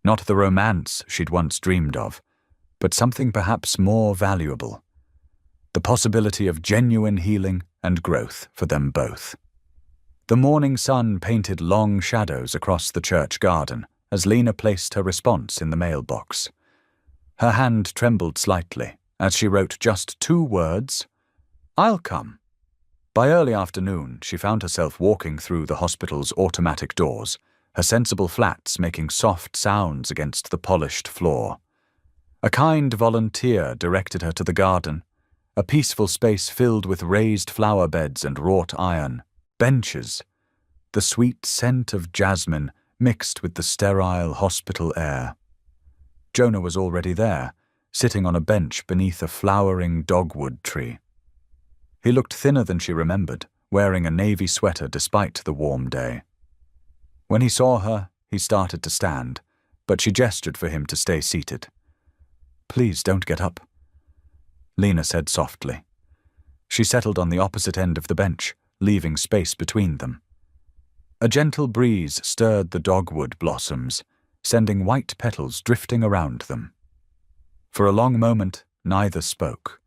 Not the romance she'd once dreamed of, but something perhaps more valuable. The possibility of genuine healing and growth for them both. The morning sun painted long shadows across the church garden as Lena placed her response in the mailbox. Her hand trembled slightly as she wrote just 2 words, "I'll come." By early afternoon, she found herself walking through the hospital's automatic doors, her sensible flats making soft sounds against the polished floor. A kind volunteer directed her to the garden, a peaceful space filled with raised flower beds and wrought iron, benches, the sweet scent of jasmine mixed with the sterile hospital air. Jonah was already there, sitting on a bench beneath a flowering dogwood tree. He looked thinner than she remembered, wearing a navy sweater despite the warm day. When he saw her, he started to stand, but she gestured for him to stay seated. "Please don't get up," Lena said softly. She settled on the opposite end of the bench, leaving space between them. A gentle breeze stirred the dogwood blossoms, sending white petals drifting around them. For a long moment, neither spoke.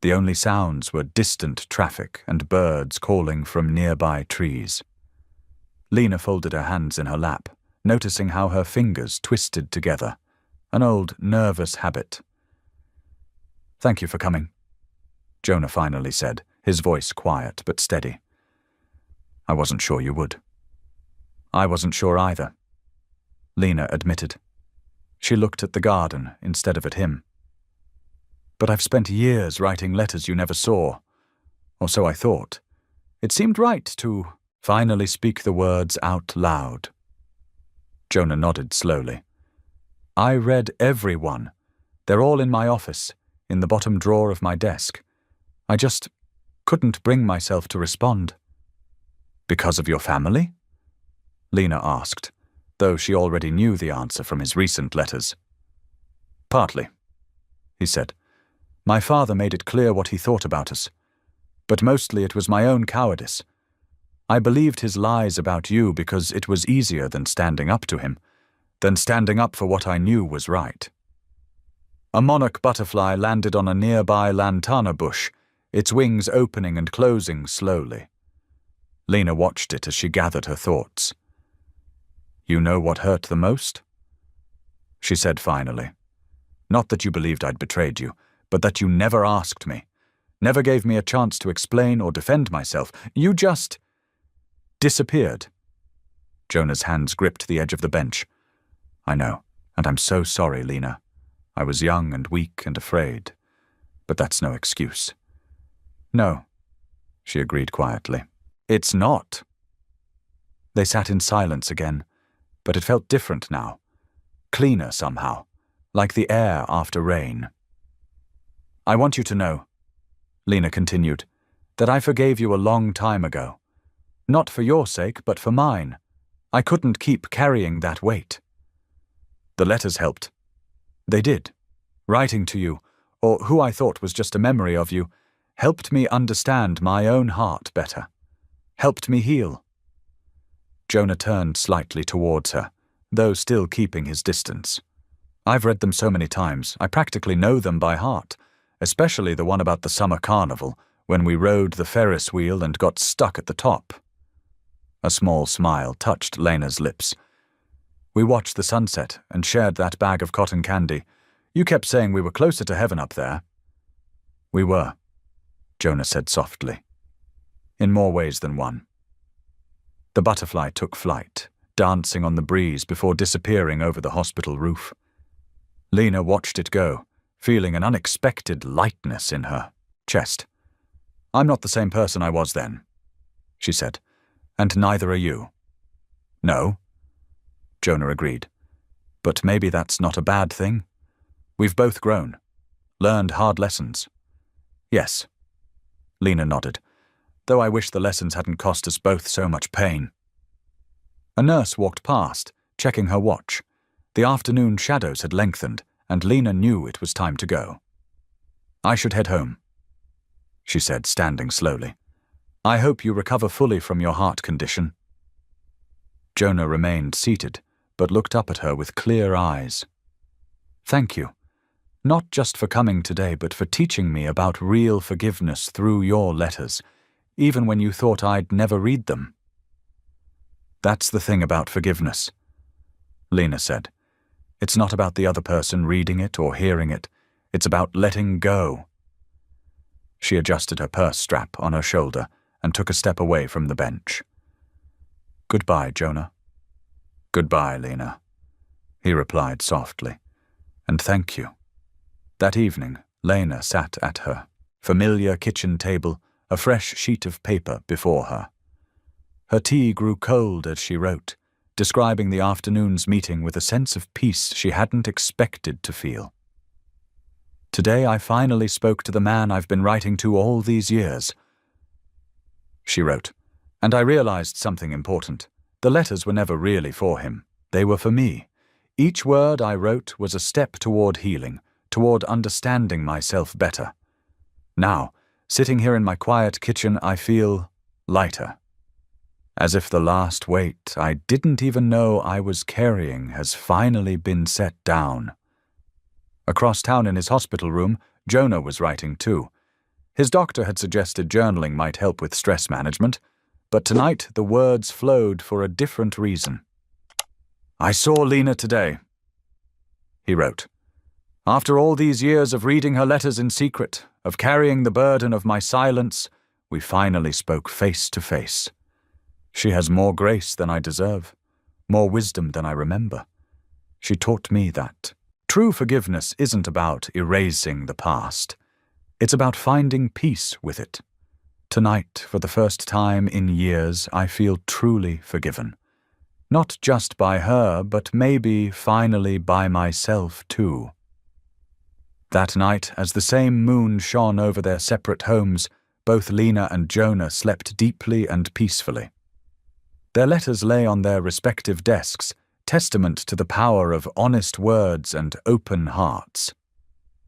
The only sounds were distant traffic and birds calling from nearby trees. Lena folded her hands in her lap, noticing how her fingers twisted together, an old nervous habit. "Thank you for coming," Jonah finally said, his voice quiet but steady. "I wasn't sure you would." "I wasn't sure either," Lena admitted. She looked at the garden instead of at him. "But I've spent years writing letters you never saw, or so I thought. It seemed right to finally speak the words out loud." Jonah nodded slowly. "I read every one. They're all in my office, in the bottom drawer of my desk. I just couldn't bring myself to respond." "Because of your family?" Lena asked, though she already knew the answer from his recent letters. "Partly," he said. "My father made it clear what he thought about us. But mostly it was my own cowardice. I believed his lies about you because it was easier than standing up to him, than standing up for what I knew was right." A monarch butterfly landed on a nearby lantana bush, its wings opening and closing slowly. Lena watched it as she gathered her thoughts. "You know what hurt the most?" she said finally. "Not that you believed I'd betrayed you, but that you never asked me, never gave me a chance to explain or defend myself. You just disappeared." Jonah's hands gripped the edge of the bench. "I know, and I'm so sorry, Lena. I was young and weak and afraid, but that's no excuse." "No," she agreed quietly. "It's not." They sat in silence again, but it felt different now, cleaner somehow, like the air after rain. "I want you to know," Lena continued, "that I forgave you a long time ago. Not for your sake, but for mine. I couldn't keep carrying that weight." "The letters helped." "They did. Writing to you, or who I thought was just a memory of you, helped me understand my own heart better. Helped me heal." Jonah turned slightly towards her, though still keeping his distance. "I've read them so many times, I practically know them by heart, especially the one about the summer carnival, when we rode the Ferris wheel and got stuck at the top." A small smile touched Lena's lips. "We watched the sunset and shared that bag of cotton candy. You kept saying we were closer to heaven up there." "We were," Jonah said softly. "In more ways than one." The butterfly took flight, dancing on the breeze before disappearing over the hospital roof. Lena watched it go, feeling an unexpected lightness in her chest. "I'm not the same person I was then," she said, "and neither are you." "No," Jonah agreed. "But maybe that's not a bad thing. We've both grown, learned hard lessons." "Yes," Lena nodded, "though I wish the lessons hadn't cost us both so much pain." A nurse walked past, checking her watch. The afternoon shadows had lengthened, and Lena knew it was time to go. "I should head home," she said, standing slowly. I hope you recover fully from your heart condition." Jonah remained seated, but looked up at her with clear eyes. "Thank you. Not just for coming today, but for teaching me about real forgiveness through your letters, even when you thought I'd never read them." "That's the thing about forgiveness," Lena said. "It's not about the other person reading it or hearing it. It's about letting go." She adjusted her purse strap on her shoulder and took a step away from the bench. "Goodbye, Jonah." "Goodbye, Lena," he replied softly. "And thank you." That evening, Lena sat at her familiar kitchen table, a fresh sheet of paper before her. Her tea grew cold as she wrote, describing the afternoon's meeting with a sense of peace she hadn't expected to feel. "Today I finally spoke to the man I've been writing to all these years," she wrote, "and I realized something important. The letters were never really for him. They were for me. Each word I wrote was a step toward healing, toward understanding myself better. Now, sitting here in my quiet kitchen, I feel lighter. As if the last weight I didn't even know I was carrying has finally been set down." Across town in his hospital room, Jonah was writing too. His doctor had suggested journaling might help with stress management, but tonight the words flowed for a different reason. "I saw Lena today," he wrote. "After all these years of reading her letters in secret, of carrying the burden of my silence, we finally spoke face to face. She has more grace than I deserve, more wisdom than I remember. She taught me that true forgiveness isn't about erasing the past. It's about finding peace with it. Tonight, for the first time in years, I feel truly forgiven. Not just by her, but maybe finally by myself too." That night, as the same moon shone over their separate homes, both Lena and Jonah slept deeply and peacefully. Their letters lay on their respective desks, testament to the power of honest words and open hearts.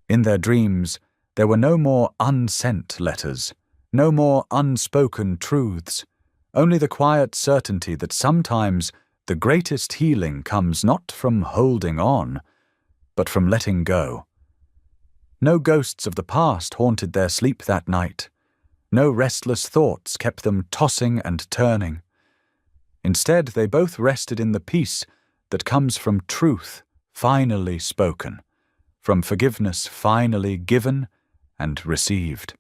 In their dreams, there were no more unsent letters, no more unspoken truths, only the quiet certainty that sometimes the greatest healing comes not from holding on, but from letting go. No ghosts of the past haunted their sleep that night. No restless thoughts kept them tossing and turning. Instead, they both rested in the peace that comes from truth finally spoken, from forgiveness finally given and received.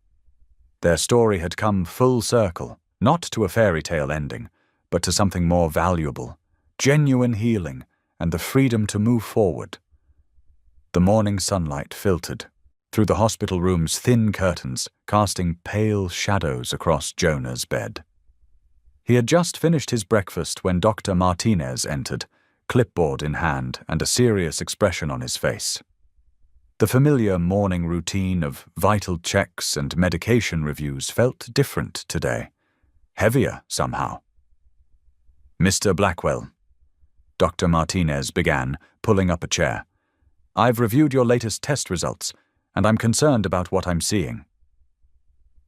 Their story had come full circle, not to a fairy tale ending, but to something more valuable, genuine healing, and the freedom to move forward. The morning sunlight filtered through the hospital room's thin curtains, casting pale shadows across Jonah's bed. He had just finished his breakfast when Dr. Martinez entered, clipboard in hand and a serious expression on his face. The familiar morning routine of vital checks and medication reviews felt different today, heavier somehow. "Mr. Blackwell," Dr. Martinez began, pulling up a chair. "I've reviewed your latest test results, and I'm concerned about what I'm seeing."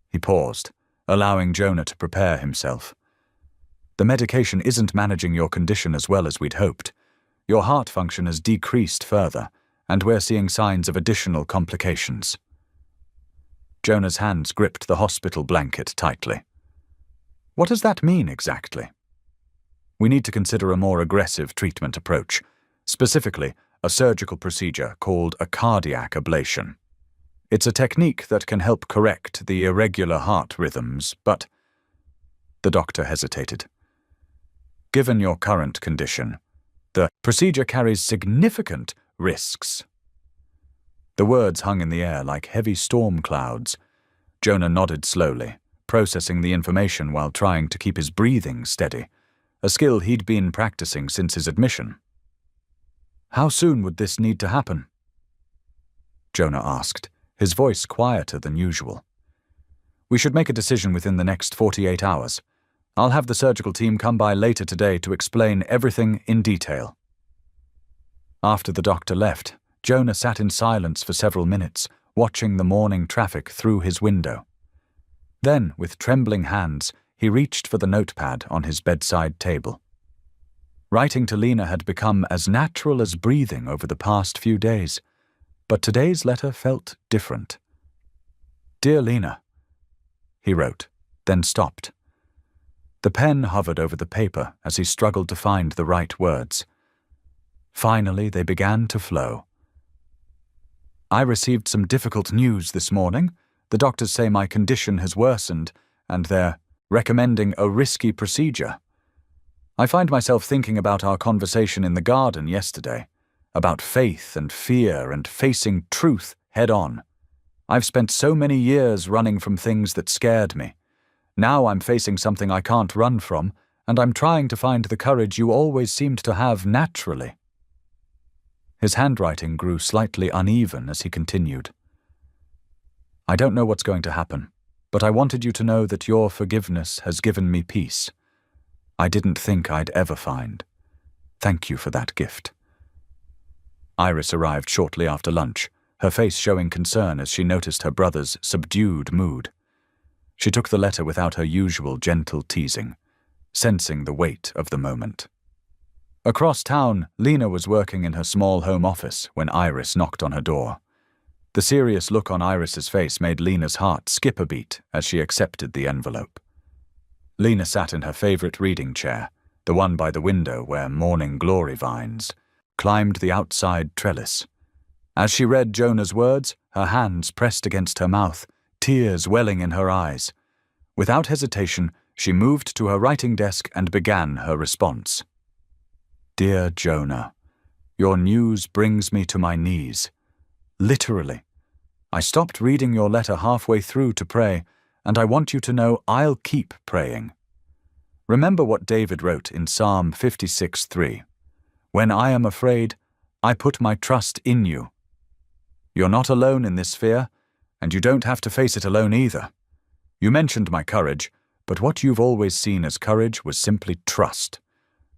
He paused, allowing Jonah to prepare himself. "The medication isn't managing your condition as well as we'd hoped. Your heart function has decreased further, and we're seeing signs of additional complications." Jonah's hands gripped the hospital blanket tightly. "What does that mean exactly?" "We need to consider a more aggressive treatment approach, specifically a surgical procedure called a cardiac ablation. It's a technique that can help correct the irregular heart rhythms, but—" The doctor hesitated. "Given your current condition, the procedure carries significant risks." The words hung in the air like heavy storm clouds. Jonah nodded slowly, processing the information while trying to keep his breathing steady, a skill he'd been practicing since his admission. "How soon would this need to happen?" Jonah asked, his voice quieter than usual. "We should make a decision within the next 48 hours. I'll have the surgical team come by later today to explain everything in detail." After the doctor left, Jonah sat in silence for several minutes, watching the morning traffic through his window. Then, with trembling hands, he reached for the notepad on his bedside table. Writing to Lena had become as natural as breathing over the past few days, but today's letter felt different. "Dear Lena," he wrote, then stopped. The pen hovered over the paper as he struggled to find the right words. Finally, they began to flow. "I received some difficult news this morning. The doctors say my condition has worsened, and they're recommending a risky procedure. I find myself thinking about our conversation in the garden yesterday, about faith and fear and facing truth head-on. I've spent so many years running from things that scared me. Now I'm facing something I can't run from, and I'm trying to find the courage you always seemed to have naturally." His handwriting grew slightly uneven as he continued. "I don't know what's going to happen, but I wanted you to know that your forgiveness has given me peace. I didn't think I'd ever find. Thank you for that gift." Iris arrived shortly after lunch, her face showing concern as she noticed her brother's subdued mood. She took the letter without her usual gentle teasing, sensing the weight of the moment. Across town, Lena was working in her small home office when Iris knocked on her door. The serious look on Iris's face made Lena's heart skip a beat as she accepted the envelope. Lena sat in her favorite reading chair, the one by the window where morning glory vines climbed the outside trellis. As she read Jonah's words, her hands pressed against her mouth, tears welling in her eyes. Without hesitation, she moved to her writing desk and began her response. "Dear Jonah, your news brings me to my knees. Literally. I stopped reading your letter halfway through to pray, and I want you to know I'll keep praying. Remember what David wrote in Psalm 56:3. When I am afraid, I put my trust in you. You're not alone in this fear, and you don't have to face it alone either. You mentioned my courage, but what you've always seen as courage was simply trust.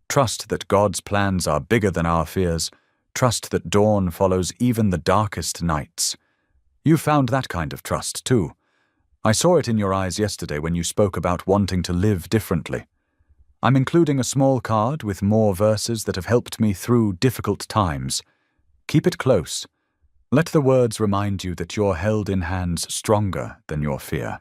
Trust that God's plans are bigger than our fears. Trust that dawn follows even the darkest nights. You found that kind of trust, too. I saw it in your eyes yesterday when you spoke about wanting to live differently. I'm including a small card with more verses that have helped me through difficult times. Keep it close. Let the words remind you that you're held in hands stronger than your fear."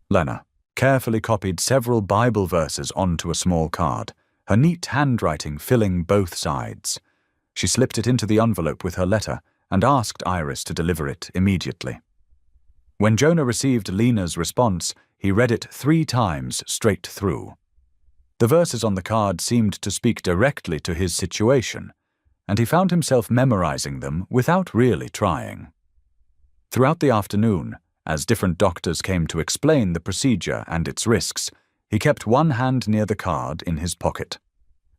Lena carefully copied several Bible verses onto a small card, her neat handwriting filling both sides. She slipped it into the envelope with her letter and asked Iris to deliver it immediately. When Jonah received Lena's response, he read it 3 times straight through. The verses on the card seemed to speak directly to his situation, and he found himself memorizing them without really trying. Throughout the afternoon, as different doctors came to explain the procedure and its risks, he kept one hand near the card in his pocket.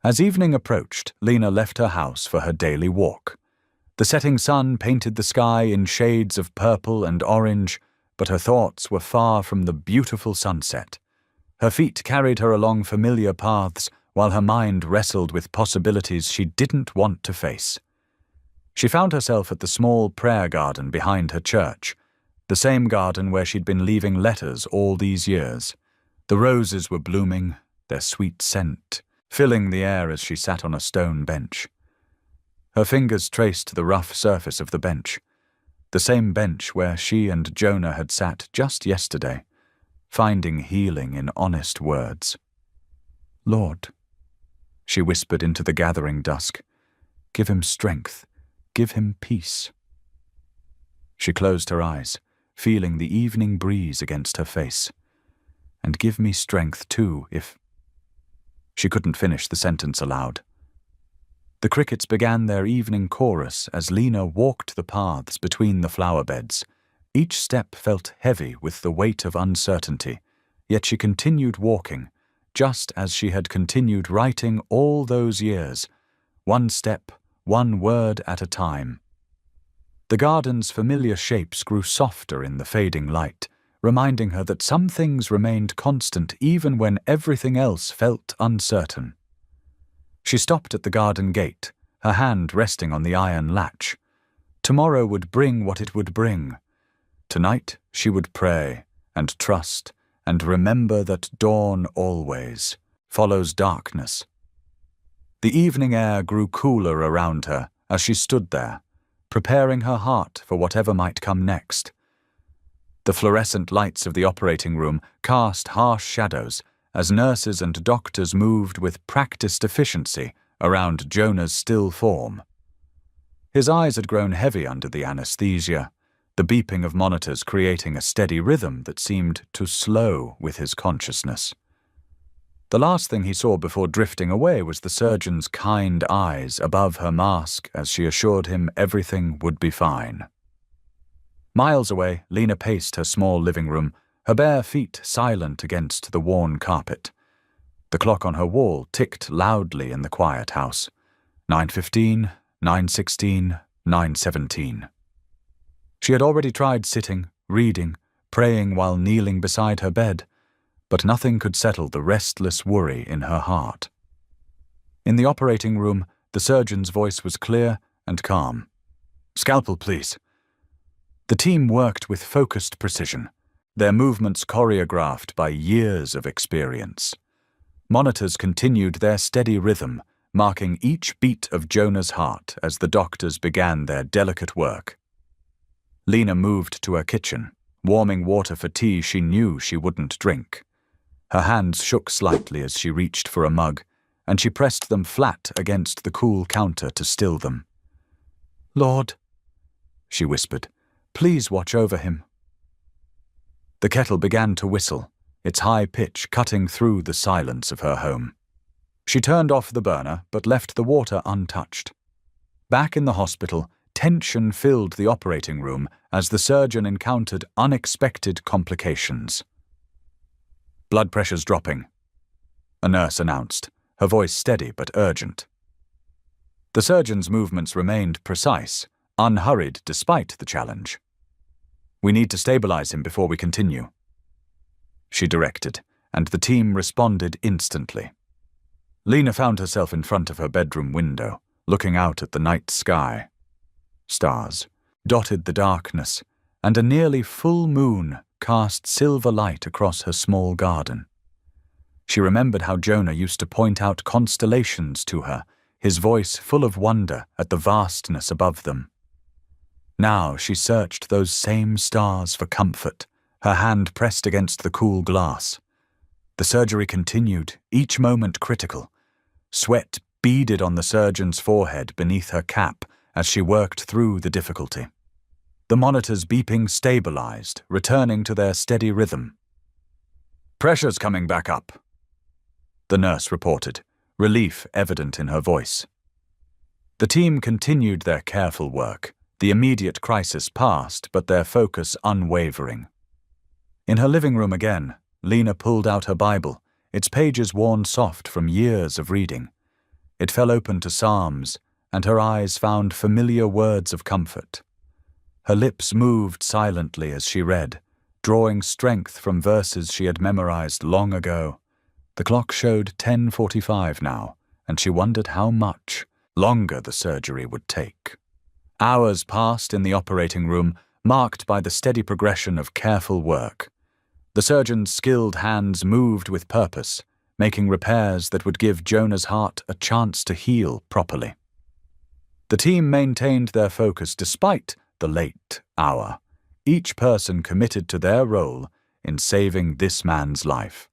As evening approached, Lena left her house for her daily walk. The setting sun painted the sky in shades of purple and orange, but her thoughts were far from the beautiful sunset. Her feet carried her along familiar paths, while her mind wrestled with possibilities she didn't want to face. She found herself at the small prayer garden behind her church, the same garden where she'd been leaving letters all these years. The roses were blooming, their sweet scent filling the air as she sat on a stone bench. Her fingers traced the rough surface of the bench, the same bench where she and Jonah had sat just yesterday, finding healing in honest words. "Lord," she whispered into the gathering dusk, "give him strength, give him peace." She closed her eyes, feeling the evening breeze against her face. "And give me strength too, if—" She couldn't finish the sentence aloud. The crickets began their evening chorus as Lena walked the paths between the flower beds. Each step felt heavy with the weight of uncertainty, yet she continued walking, just as she had continued writing all those years, one step, one word at a time. The garden's familiar shapes grew softer in the fading light, reminding her that some things remained constant even when everything else felt uncertain. She stopped at the garden gate, her hand resting on the iron latch. Tomorrow would bring what it would bring. Tonight she would pray, and trust, and remember that dawn always follows darkness. The evening air grew cooler around her as she stood there, preparing her heart for whatever might come next. The fluorescent lights of the operating room cast harsh shadows as nurses and doctors moved with practiced efficiency around Jonah's still form. His eyes had grown heavy under the anesthesia, the beeping of monitors creating a steady rhythm that seemed to slow with his consciousness. The last thing he saw before drifting away was the surgeon's kind eyes above her mask as she assured him everything would be fine. Miles away, Lena paced her small living room, her bare feet silent against the worn carpet. The clock on her wall ticked loudly in the quiet house. 9:15, 9:16, 9:17. She had already tried sitting, reading, praying while kneeling beside her bed, but nothing could settle the restless worry in her heart. In the operating room, the surgeon's voice was clear and calm. "Scalpel, please." The team worked with focused precision, their movements choreographed by years of experience. Monitors continued their steady rhythm, marking each beat of Jonah's heart as the doctors began their delicate work. Lena moved to her kitchen, warming water for tea she knew she wouldn't drink. Her hands shook slightly as she reached for a mug, and she pressed them flat against the cool counter to still them. "Lord," she whispered, "please watch over him." The kettle began to whistle, its high pitch cutting through the silence of her home. She turned off the burner but left the water untouched. Back in the hospital, tension filled the operating room as the surgeon encountered unexpected complications. "Blood pressure's dropping," a nurse announced, her voice steady but urgent. The surgeon's movements remained precise, unhurried despite the challenge. "We need to stabilize him before we continue," she directed, and the team responded instantly. Lena found herself in front of her bedroom window, looking out at the night sky. Stars dotted the darkness, and a nearly full moon cast silver light across her small garden. She remembered how Jonah used to point out constellations to her, his voice full of wonder at the vastness above them. Now she searched those same stars for comfort, her hand pressed against the cool glass. The surgery continued, each moment critical. Sweat beaded on the surgeon's forehead beneath her cap as she worked through the difficulty. The monitors beeping stabilized, returning to their steady rhythm. "Pressure's coming back up," the nurse reported, relief evident in her voice. The team continued their careful work, the immediate crisis past, but their focus unwavering. In her living room again, Lena pulled out her Bible, its pages worn soft from years of reading. It fell open to Psalms, and her eyes found familiar words of comfort. Her lips moved silently as she read, drawing strength from verses she had memorized long ago. The clock showed 10:45 now, and she wondered how much longer the surgery would take. Hours passed in the operating room, marked by the steady progression of careful work. The surgeon's skilled hands moved with purpose, making repairs that would give Jonah's heart a chance to heal properly. The team maintained their focus despite the late hour, each person committed to their role in saving this man's life.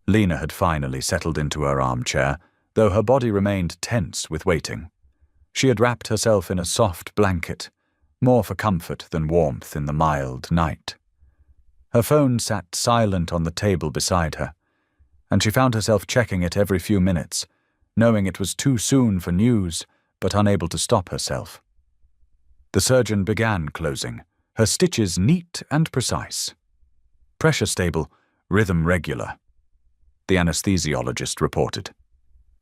Lena had finally settled into her armchair, though her body remained tense with waiting. She had wrapped herself in a soft blanket, more for comfort than warmth in the mild night. Her phone sat silent on the table beside her, and she found herself checking it every few minutes, knowing it was too soon for news, but unable to stop herself. The surgeon began closing, her stitches neat and precise. "Pressure stable, rhythm regular," the anesthesiologist reported.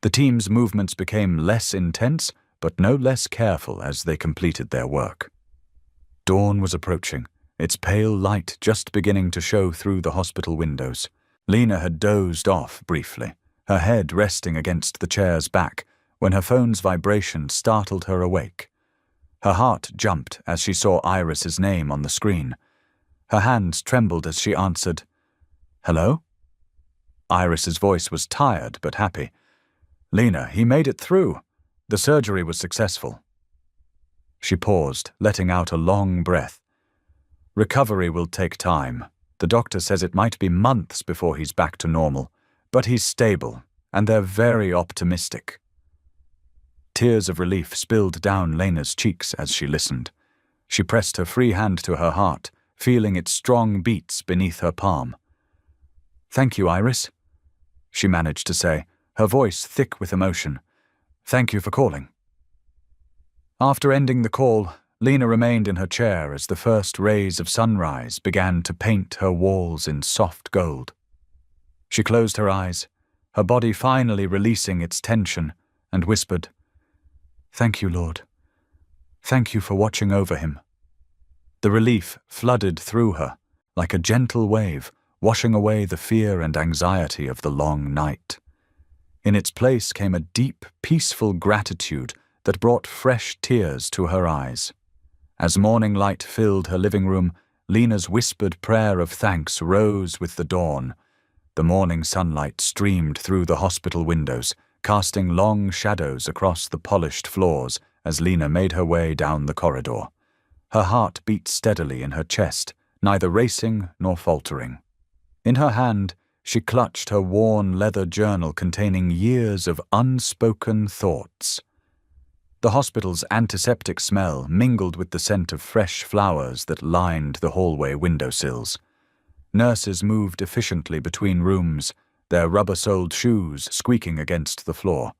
The team's movements became less intense, but no less careful as they completed their work. Dawn was approaching, its pale light just beginning to show through the hospital windows. Lena had dozed off briefly, her head resting against the chair's back, when her phone's vibration startled her awake. Her heart jumped as she saw Iris's name on the screen. Her hands trembled as she answered, "Hello?" Iris's voice was tired but happy. "Lena, he made it through. The surgery was successful." She paused, letting out a long breath. "Recovery will take time. The doctor says it might be months before he's back to normal, but he's stable, and they're very optimistic." Tears of relief spilled down Lena's cheeks as she listened. She pressed her free hand to her heart, feeling its strong beats beneath her palm. "Thank you, Iris," she managed to say, her voice thick with emotion. "Thank you for calling." After ending the call, Lena remained in her chair as the first rays of sunrise began to paint her walls in soft gold. She closed her eyes, her body finally releasing its tension, and whispered, "Thank you, Lord. Thank you for watching over him." The relief flooded through her, like a gentle wave, washing away the fear and anxiety of the long night. In its place came a deep, peaceful gratitude that brought fresh tears to her eyes. As morning light filled her living room, Lena's whispered prayer of thanks rose with the dawn. The morning sunlight streamed through the hospital windows, casting long shadows across the polished floors as Lena made her way down the corridor. Her heart beat steadily in her chest, neither racing nor faltering. In her hand, she clutched her worn leather journal containing years of unspoken thoughts. The hospital's antiseptic smell mingled with the scent of fresh flowers that lined the hallway windowsills. Nurses moved efficiently between rooms, their rubber-soled shoes squeaking against the floor.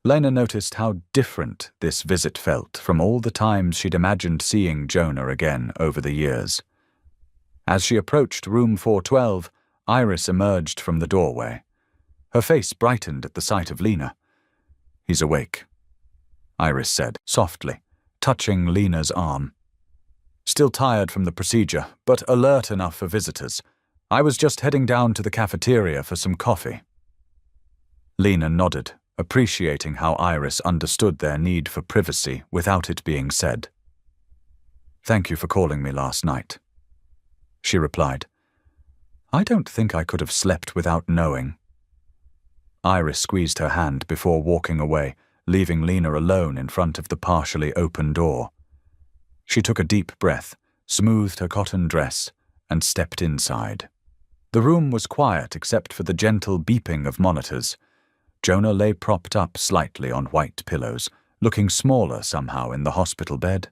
Lena noticed how different this visit felt from all the times she'd imagined seeing Jonah again over the years. As she approached room 412, Iris emerged from the doorway. Her face brightened at the sight of Lena. "He's awake," Iris said, softly, touching Lena's arm. "Still tired from the procedure, but alert enough for visitors. I was just heading down to the cafeteria for some coffee." Lena nodded, appreciating how Iris understood their need for privacy without it being said. "Thank you for calling me last night," she replied. "I don't think I could have slept without knowing." Iris squeezed her hand before walking away, leaving Lena alone in front of the partially open door. She took a deep breath, smoothed her cotton dress, and stepped inside. The room was quiet except for the gentle beeping of monitors. Jonah lay propped up slightly on white pillows, looking smaller somehow in the hospital bed.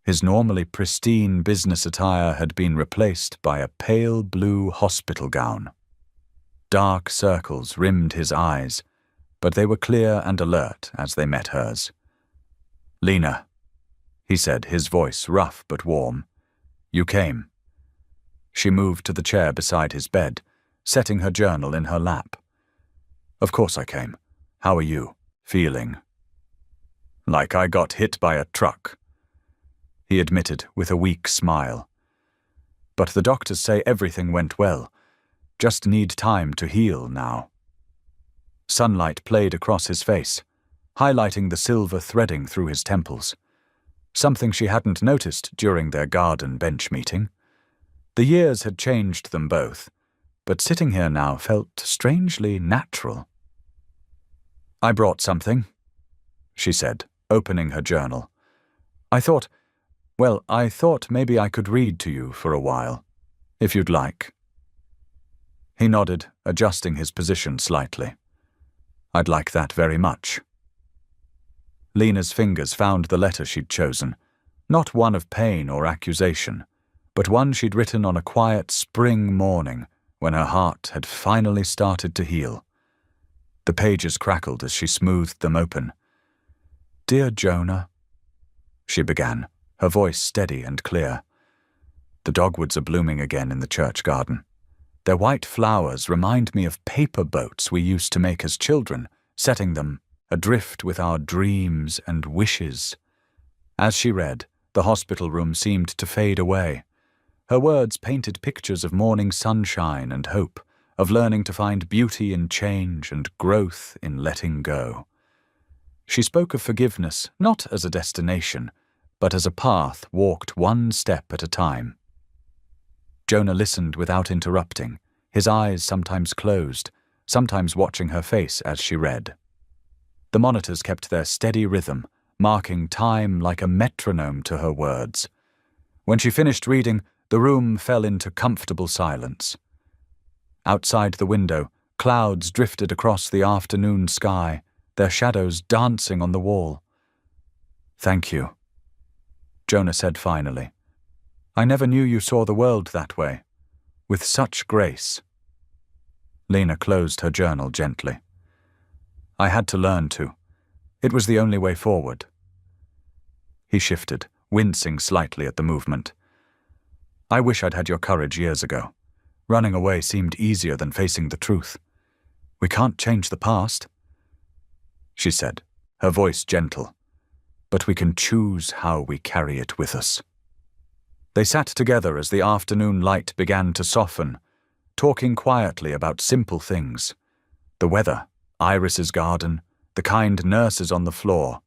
His normally pristine business attire had been replaced by a pale blue hospital gown. Dark circles rimmed his eyes, but they were clear and alert as they met hers. "Lena," he said, his voice rough but warm. "You came." She moved to the chair beside his bed, setting her journal in her lap. "Of course I came. How are you feeling?" "Like I got hit by a truck," he admitted with a weak smile. "But the doctors say everything went well. Just need time to heal now." Sunlight played across his face, highlighting the silver threading through his temples, something she hadn't noticed during their garden bench meeting. The years had changed them both, but sitting here now felt strangely natural. "I brought something," she said, opening her journal. I thought maybe I could read to you for a while, if you'd like." He nodded, adjusting his position slightly. "I'd like that very much." Lena's fingers found the letter she'd chosen, not one of pain or accusation, but one she'd written on a quiet spring morning when her heart had finally started to heal. The pages crackled as she smoothed them open. "Dear Jonah," she began, her voice steady and clear. "The dogwoods are blooming again in the church garden. Their white flowers remind me of paper boats we used to make as children, setting them adrift with our dreams and wishes." As she read, the hospital room seemed to fade away. Her words painted pictures of morning sunshine and hope, of learning to find beauty in change and growth in letting go. She spoke of forgiveness not as a destination, but as a path walked one step at a time. Jonah listened without interrupting, his eyes sometimes closed, sometimes watching her face as she read. The monitors kept their steady rhythm, marking time like a metronome to her words. When she finished reading, the room fell into comfortable silence. Outside the window, clouds drifted across the afternoon sky, their shadows dancing on the wall. "Thank you," Jonah said finally. "I never knew you saw the world that way, with such grace." Lena closed her journal gently. "I had to learn to. It was the only way forward." He shifted, wincing slightly at the movement. "I wish I'd had your courage years ago. Running away seemed easier than facing the truth. We can't change the past," she said, her voice gentle, "but we can choose how we carry it with us." They sat together as the afternoon light began to soften, talking quietly about simple things: the weather, Iris's garden, the kind nurses on the floor.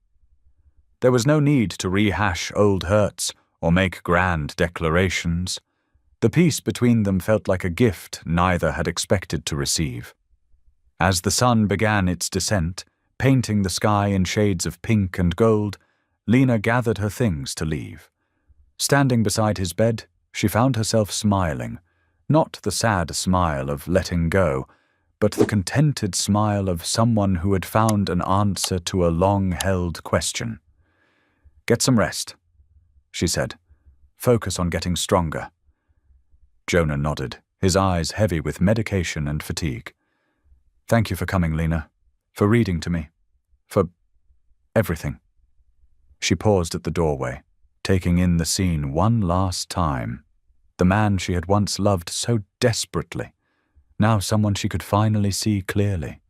There was no need to rehash old hurts or make grand declarations. The peace between them felt like a gift neither had expected to receive. As the sun began its descent, painting the sky in shades of pink and gold, Lena gathered her things to leave. Standing beside his bed, she found herself smiling, not the sad smile of letting go, but the contented smile of someone who had found an answer to a long-held question. "Get some rest," she said. "Focus on getting stronger." Jonah nodded, his eyes heavy with medication and fatigue. "Thank you for coming, Lena, for reading to me, for everything." She paused at the doorway, taking in the scene one last time. The man she had once loved so desperately, now someone she could finally see clearly.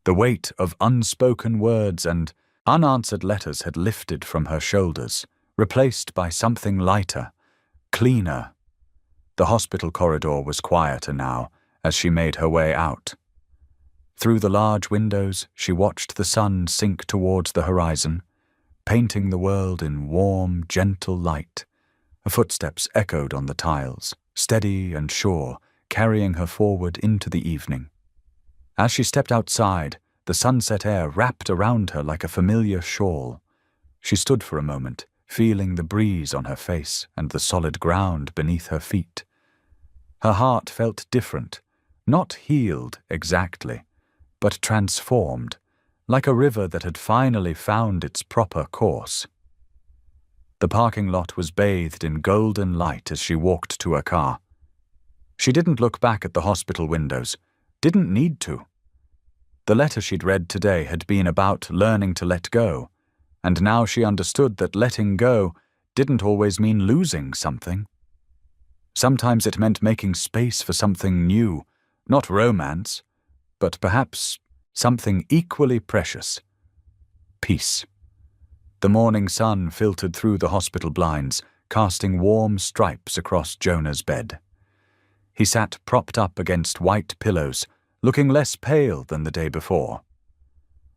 The weight of unspoken words and unanswered letters had lifted from her shoulders, replaced by something lighter, cleaner. The hospital corridor was quieter now as she made her way out. Through the large windows, she watched the sun sink towards the horizon, painting the world in warm, gentle light. Her footsteps echoed on the tiles, steady and sure, carrying her forward into the evening. As she stepped outside, the sunset air wrapped around her like a familiar shawl. She stood for a moment, feeling the breeze on her face and the solid ground beneath her feet. Her heart felt different, not healed exactly, but transformed, like a river that had finally found its proper course. The parking lot was bathed in golden light as she walked to her car. She didn't look back at the hospital windows, didn't need to. The letter she'd read today had been about learning to let go, and now she understood that letting go didn't always mean losing something. Sometimes it meant making space for something new, not romance, but perhaps something equally precious: peace. The morning sun filtered through the hospital blinds, casting warm stripes across Jonah's bed. He sat propped up against white pillows, looking less pale than the day before.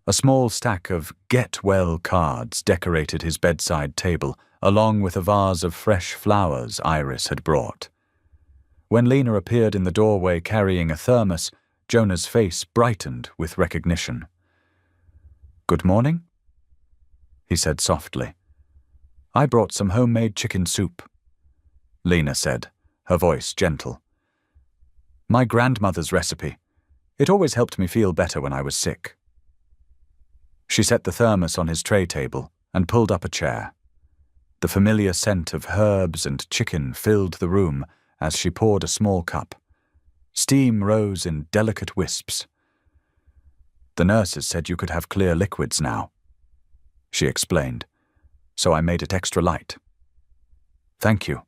A small stack of get-well cards decorated his bedside table, along with a vase of fresh flowers Iris had brought. When Lena appeared in the doorway carrying a thermos, Jonah's face brightened with recognition. "Good morning," he said softly. "I brought some homemade chicken soup," Lena said, her voice gentle. "My grandmother's recipe. It always helped me feel better when I was sick." She set the thermos on his tray table and pulled up a chair. The familiar scent of herbs and chicken filled the room as she poured a small cup. Steam rose in delicate wisps. "The nurses said you could have clear liquids now," she explained, "so I made it extra light." "Thank you,"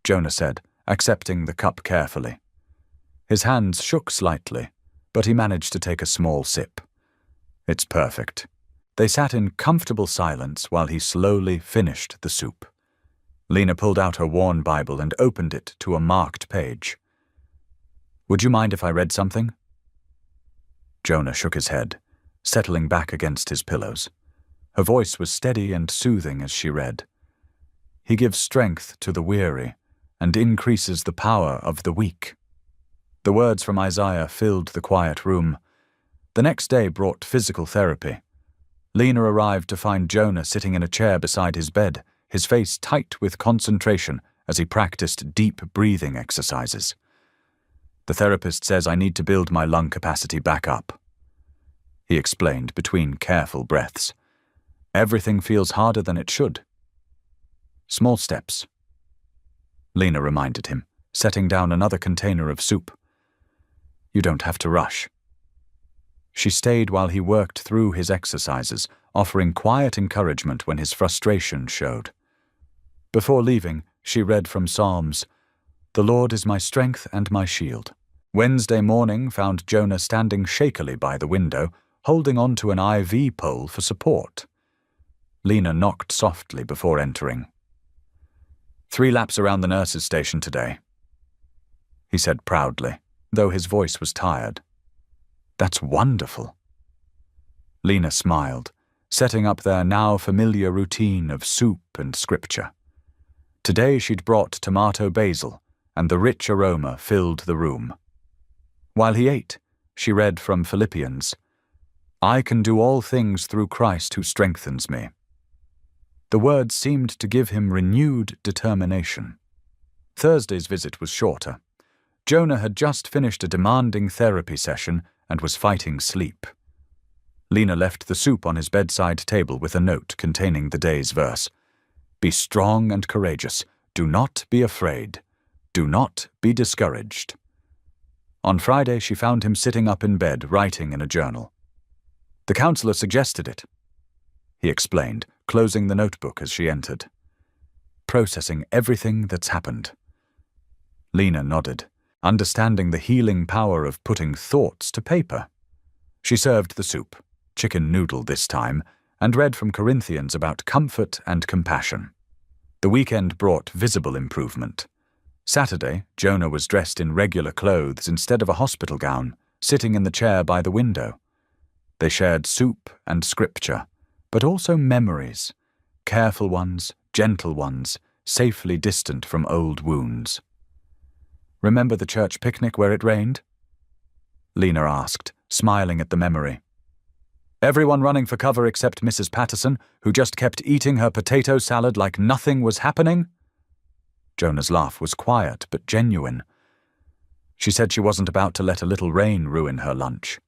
Jonah said, accepting the cup carefully. His hands shook slightly, but he managed to take a small sip. "It's perfect." They sat in comfortable silence while he slowly finished the soup. Lena pulled out her worn Bible and opened it to a marked page. "Would you mind if I read something?" Jonah shook his head, settling back against his pillows. Her voice was steady and soothing as she read. "He gives strength to the weary and increases the power of the weak. The words from Isaiah filled the quiet room. The next day brought physical therapy. Lena arrived to find Jonah sitting in a chair beside his bed, his face tight with concentration as he practiced deep breathing exercises. "The therapist says I need to build my lung capacity back up," he explained between careful breaths. "Everything feels harder than it should." "Small steps," Lena reminded him, setting down another container of soup. "You don't have to rush." She stayed while he worked through his exercises, offering quiet encouragement when his frustration showed. Before leaving, she read from Psalms, "The Lord is my strength and my shield." Wednesday morning found Jonah standing shakily by the window, holding onto an IV pole for support. Lena knocked softly before entering. "3 laps around the nurses' station today," he said proudly, though his voice was tired. "That's wonderful." Lena smiled, setting up their now familiar routine of soup and scripture. Today she'd brought tomato basil, and the rich aroma filled the room. While he ate, she read from Philippians, "I can do all things through Christ who strengthens me." The words seemed to give him renewed determination. Thursday's visit was shorter. Jonah had just finished a demanding therapy session and was fighting sleep. Lena left the soup on his bedside table with a note containing the day's verse. "Be strong and courageous. Do not be afraid. Do not be discouraged." On Friday, she found him sitting up in bed, writing in a journal. "The counselor suggested it," he explained, closing the notebook as she entered. "Processing everything that's happened." Lena nodded, understanding the healing power of putting thoughts to paper. She served the soup, chicken noodle this time, and read from Corinthians about comfort and compassion. The weekend brought visible improvement. Saturday, Jonah was dressed in regular clothes instead of a hospital gown, sitting in the chair by the window. They shared soup and scripture, but also memories, careful ones, gentle ones, safely distant from old wounds. "Remember the church picnic where it rained?" Lena asked, smiling at the memory. "Everyone running for cover except Mrs. Patterson, who just kept eating her potato salad like nothing was happening?" Jonah's laugh was quiet but genuine. She said she wasn't about to let a little rain ruin her lunch.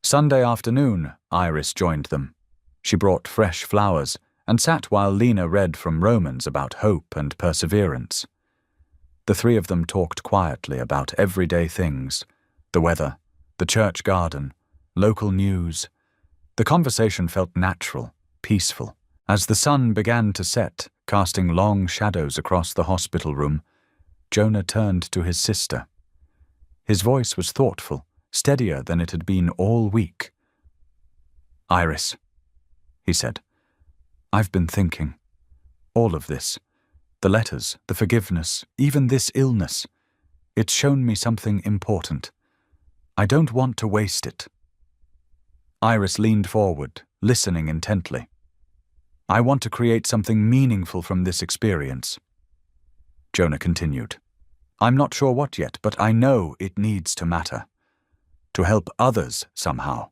Sunday afternoon, Iris joined them. She brought fresh flowers and sat while Lena read from Romans about hope and perseverance. The 3 of them talked quietly about everyday things, the weather, the church garden, local news. The conversation felt natural, peaceful. As the sun began to set, casting long shadows across the hospital room, Jonah turned to his sister. His voice was thoughtful, steadier than it had been all week. "Iris," he said, "I've been thinking. All of this, the letters, the forgiveness, even this illness, it's shown me something important. I don't want to waste it." Iris leaned forward, listening intently. "I want to create something meaningful from this experience." Jonah continued, "I'm not sure what yet, but I know it needs to matter. To help others somehow."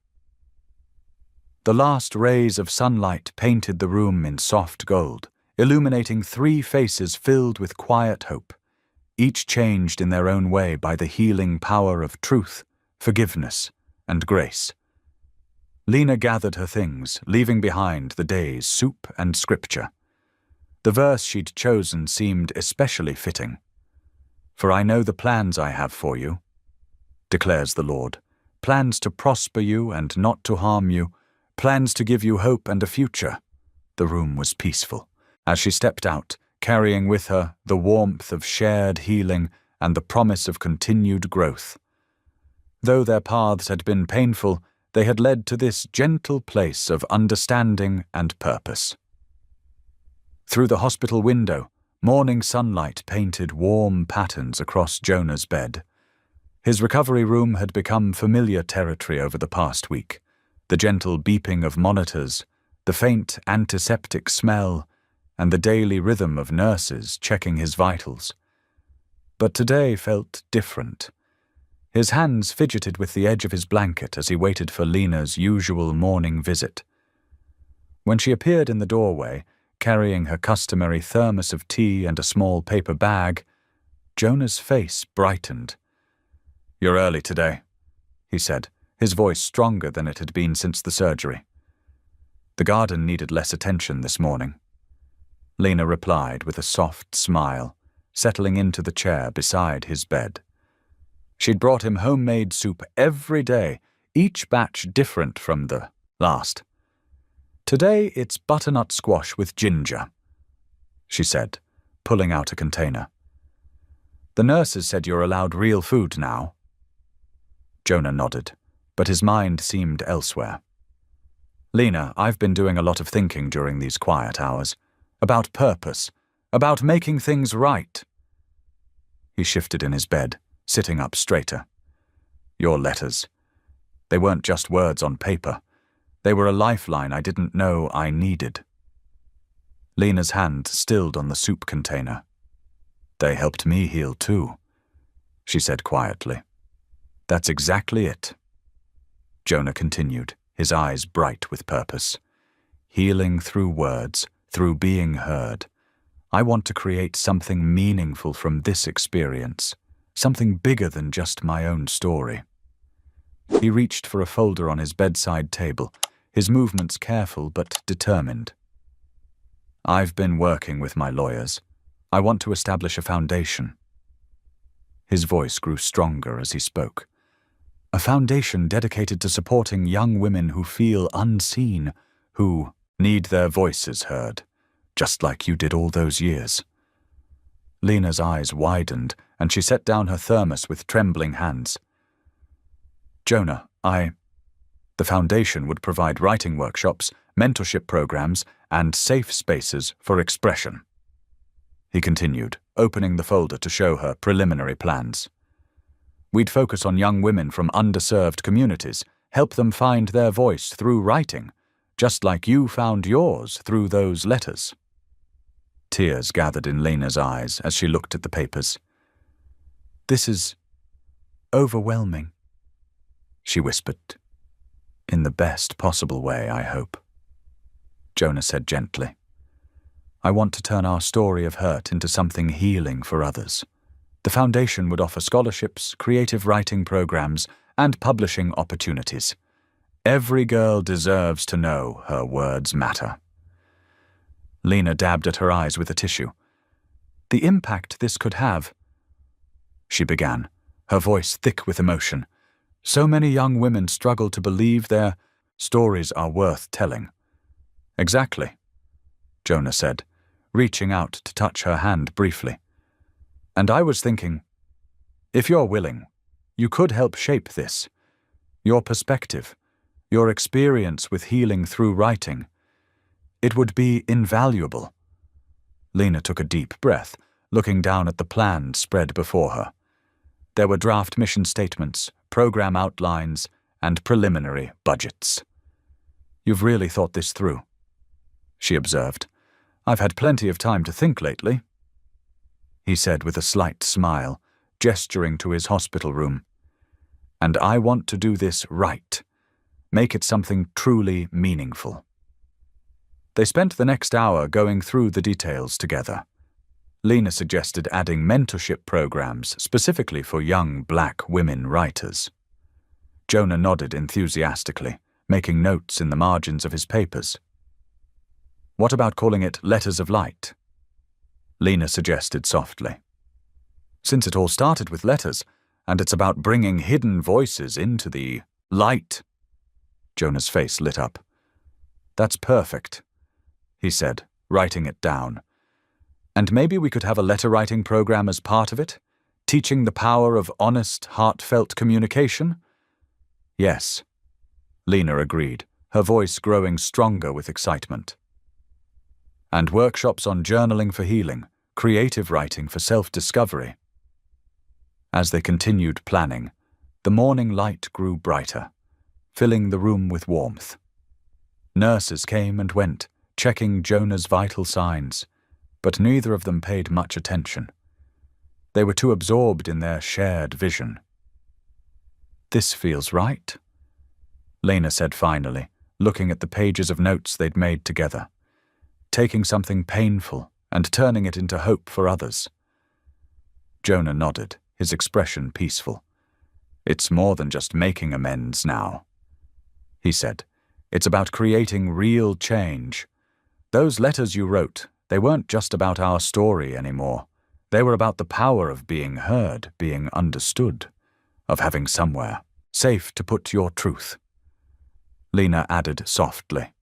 The last rays of sunlight painted the room in soft gold, illuminating 3 faces filled with quiet hope, each changed in their own way by the healing power of truth, forgiveness, and grace. Lena gathered her things, leaving behind the day's soup and scripture. The verse she'd chosen seemed especially fitting. "For I know the plans I have for you, declares the Lord, plans to prosper you and not to harm you, plans to give you hope and a future." The room was peaceful. As she stepped out, carrying with her the warmth of shared healing and the promise of continued growth. Though their paths had been painful, they had led to this gentle place of understanding and purpose. Through the hospital window, morning sunlight painted warm patterns across Jonah's bed. His recovery room had become familiar territory over the past week. The gentle beeping of monitors, the faint antiseptic smell, and the daily rhythm of nurses checking his vitals. but today felt different. His hands fidgeted with the edge of his blanket as he waited for Lena's usual morning visit. When she appeared in the doorway, carrying her customary thermos of tea and a small paper bag, Jonah's face brightened. "You're early today," he said, his voice stronger than it had been since the surgery. "The garden needed less attention this morning." Lena replied with a soft smile, settling into the chair beside his bed. She'd brought him homemade soup every day, each batch different from the last. "Today it's butternut squash with ginger," she said, pulling out a container. "The nurses said you're allowed real food now." Jonah nodded, but his mind seemed elsewhere. "Lena, I've been doing a lot of thinking during these quiet hours. About purpose. About making things right." He shifted in his bed, sitting up straighter. "Your letters. They weren't just words on paper. They were a lifeline I didn't know I needed." Lena's hand stilled on the soup container. "They helped me heal too," she said quietly. "That's exactly it." Jonah continued, his eyes bright with purpose. "Healing through words, through being heard. I want to create something meaningful from this experience, something bigger than just my own story." He reached for a folder on his bedside table, his movements careful but determined. "I've been working with my lawyers. I want to establish a foundation." His voice grew stronger as he spoke. "A foundation dedicated to supporting young women who feel unseen, who need their voices heard, just like you did all those years." Lena's eyes widened, and she set down her thermos with trembling hands. "Jonah, The foundation would provide writing workshops, mentorship programs, and safe spaces for expression." He continued, opening the folder to show her preliminary plans. "We'd focus on young women from underserved communities, help them find their voice through writing, just like you found yours through those letters." Tears gathered in Lena's eyes as she looked at the papers. "This is overwhelming," she whispered. "In the best possible way, I hope." Jonah said gently, "I want to turn our story of hurt into something healing for others. The foundation would offer scholarships, creative writing programs, and publishing opportunities. Every girl deserves to know her words matter." Lena dabbed at her eyes with a tissue. "The impact this could have," she began, her voice thick with emotion. "So many young women struggle to believe their stories are worth telling." "Exactly," Jonah said, reaching out to touch her hand briefly. "And I was thinking, if you're willing, you could help shape this. Your perspective, your experience with healing through writing. It would be invaluable." Lena took a deep breath, looking down at the plan spread before her. There were draft mission statements, program outlines, and preliminary budgets. "You've really thought this through," she observed. "I've had plenty of time to think lately," he said with a slight smile, gesturing to his hospital room. "And I want to do this right, make it something truly meaningful." They spent the next hour going through the details together. Lena suggested adding mentorship programs specifically for young Black women writers. Jonah nodded enthusiastically, making notes in the margins of his papers. "What about calling it Letters of Light?" Lena suggested softly. "Since it all started with letters, and it's about bringing hidden voices into the light." Jonah's face lit up. "That's perfect," he said, writing it down. "And maybe we could have a letter-writing program as part of it, teaching the power of honest, heartfelt communication?" "Yes," Lena agreed, her voice growing stronger with excitement. "And workshops on journaling for healing, creative writing for self-discovery." As they continued planning, the morning light grew brighter, filling the room with warmth. Nurses came and went, checking Jonah's vital signs, but neither of them paid much attention. They were too absorbed in their shared vision. "This feels right," Lena said finally, looking at the pages of notes they'd made together, taking something painful and turning it into hope for others. Jonah nodded, his expression peaceful. "It's more than just making amends now," he said. "It's about creating real change. Those letters you wrote, they weren't just about our story anymore. They were about the power of being heard, being understood, of having somewhere safe to put your truth." Lena added softly.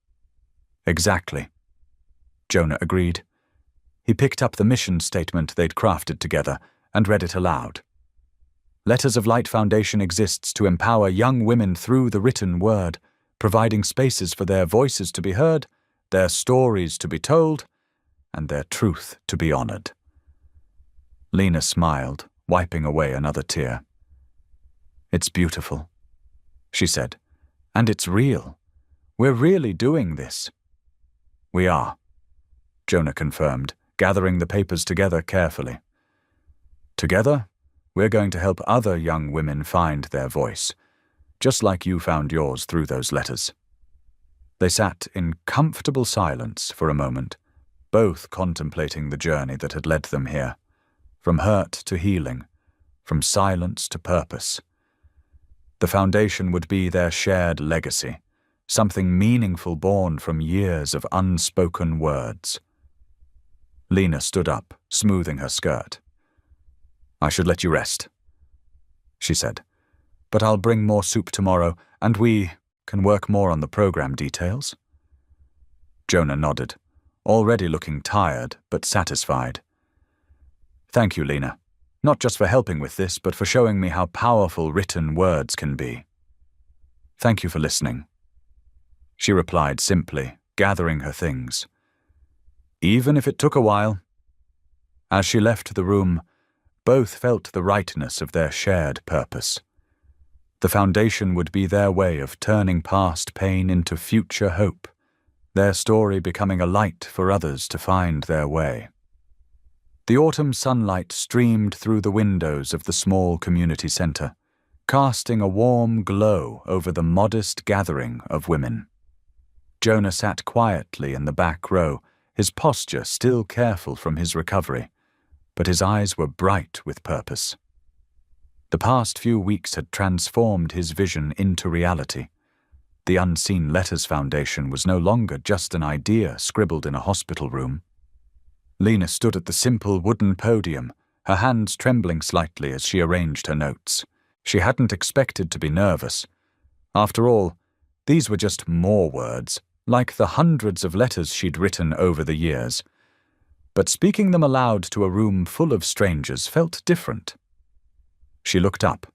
"Exactly," Jonah agreed. He picked up the mission statement they'd crafted together and read it aloud. "Letters of Light Foundation exists to empower young women through the written word, providing spaces for their voices to be heard, their stories to be told, and their truth to be honored." Lena smiled, wiping away another tear. "It's beautiful," she said. "And it's real. We're really doing this." "We are," Jonah confirmed, gathering the papers together carefully. "Together, we're going to help other young women find their voice, just like you found yours through those letters." They sat in comfortable silence for a moment, both contemplating the journey that had led them here, from hurt to healing, from silence to purpose. The foundation would be their shared legacy, something meaningful born from years of unspoken words. Lena stood up, smoothing her skirt. "I should let you rest," she said, "but I'll bring more soup tomorrow, and we can work more on the program details." Jonah nodded, already looking tired but satisfied. "Thank you, Lena, not just for helping with this, but for showing me how powerful written words can be." "Thank you for listening," she replied simply, gathering her things. "Even if it took a while." As she left the room, both felt the rightness of their shared purpose. The foundation would be their way of turning past pain into future hope, their story becoming a light for others to find their way. The autumn sunlight streamed through the windows of the small community center, casting a warm glow over the modest gathering of women. Jonah sat quietly in the back row, his posture still careful from his recovery, but his eyes were bright with purpose. The past few weeks had transformed his vision into reality. The Unseen Letters Foundation was no longer just an idea scribbled in a hospital room. Lena stood at the simple wooden podium, her hands trembling slightly as she arranged her notes. She hadn't expected to be nervous. After all, these were just more words, like the hundreds of letters she'd written over the years. But speaking them aloud to a room full of strangers felt different. She looked up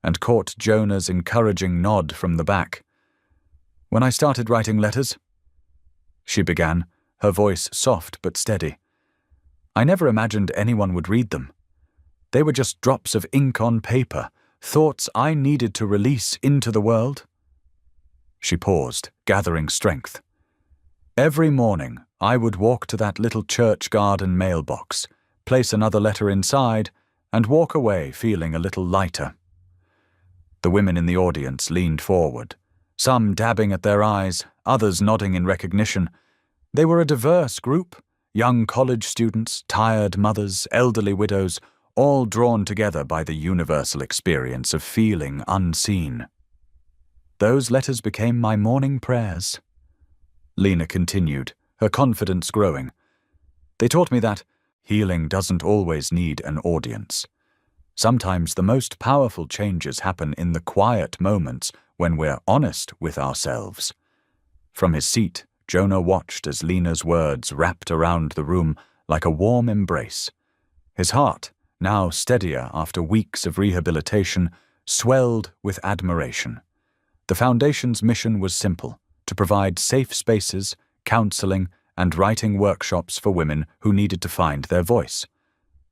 and caught Jonah's encouraging nod from the back. "When I started writing letters," she began, her voice soft but steady, "I never imagined anyone would read them. They were just drops of ink on paper, thoughts I needed to release into the world." She paused, gathering strength. "Every morning, I would walk to that little church garden mailbox, place another letter inside, and walk away feeling a little lighter." The women in the audience leaned forward, some dabbing at their eyes, others nodding in recognition. They were a diverse group, young college students, tired mothers, elderly widows, all drawn together by the universal experience of feeling unseen. "Those letters became my morning prayers," Lena continued, her confidence growing. "They taught me that healing doesn't always need an audience. Sometimes the most powerful changes happen in the quiet moments when we're honest with ourselves." From his seat, Jonah watched as Lena's words wrapped around the room like a warm embrace. His heart, now steadier after weeks of rehabilitation, swelled with admiration. The Foundation's mission was simple: to provide safe spaces, counseling, and writing workshops for women who needed to find their voice.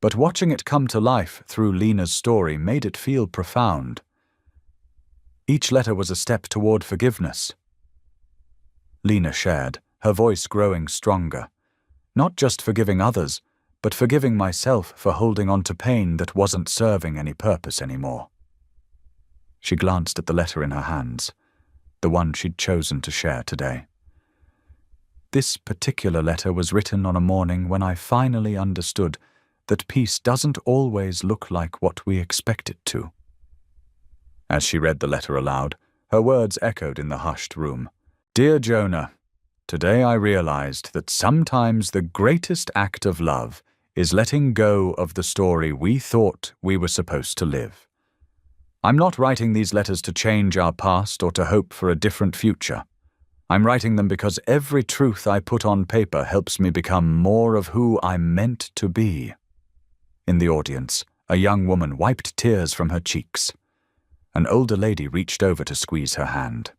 But watching it come to life through Lena's story made it feel profound. Each letter was a step toward forgiveness, Lena shared, her voice growing stronger. Not just forgiving others, but forgiving myself for holding on to pain that wasn't serving any purpose anymore. She glanced at the letter in her hands, the one she'd chosen to share today. This particular letter was written on a morning when I finally understood that peace doesn't always look like what we expect it to. As she read the letter aloud, her words echoed in the hushed room. Dear Jonah, today I realized that sometimes the greatest act of love is letting go of the story we thought we were supposed to live. I'm not writing these letters to change our past or to hope for a different future. I'm writing them because every truth I put on paper helps me become more of who I'm meant to be. In the audience, a young woman wiped tears from her cheeks. An older lady reached over to squeeze her hand.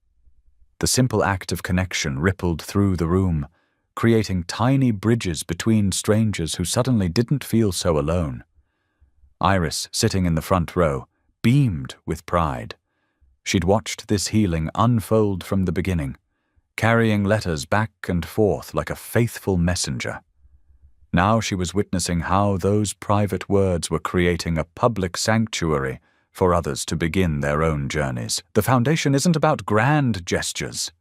The simple act of connection rippled through the room, creating tiny bridges between strangers who suddenly didn't feel so alone. Iris, sitting in the front row, beamed with pride. She'd watched this healing unfold from the beginning, carrying letters back and forth like a faithful messenger. Now she was witnessing how those private words were creating a public sanctuary for others to begin their own journeys. The foundation isn't about grand gestures,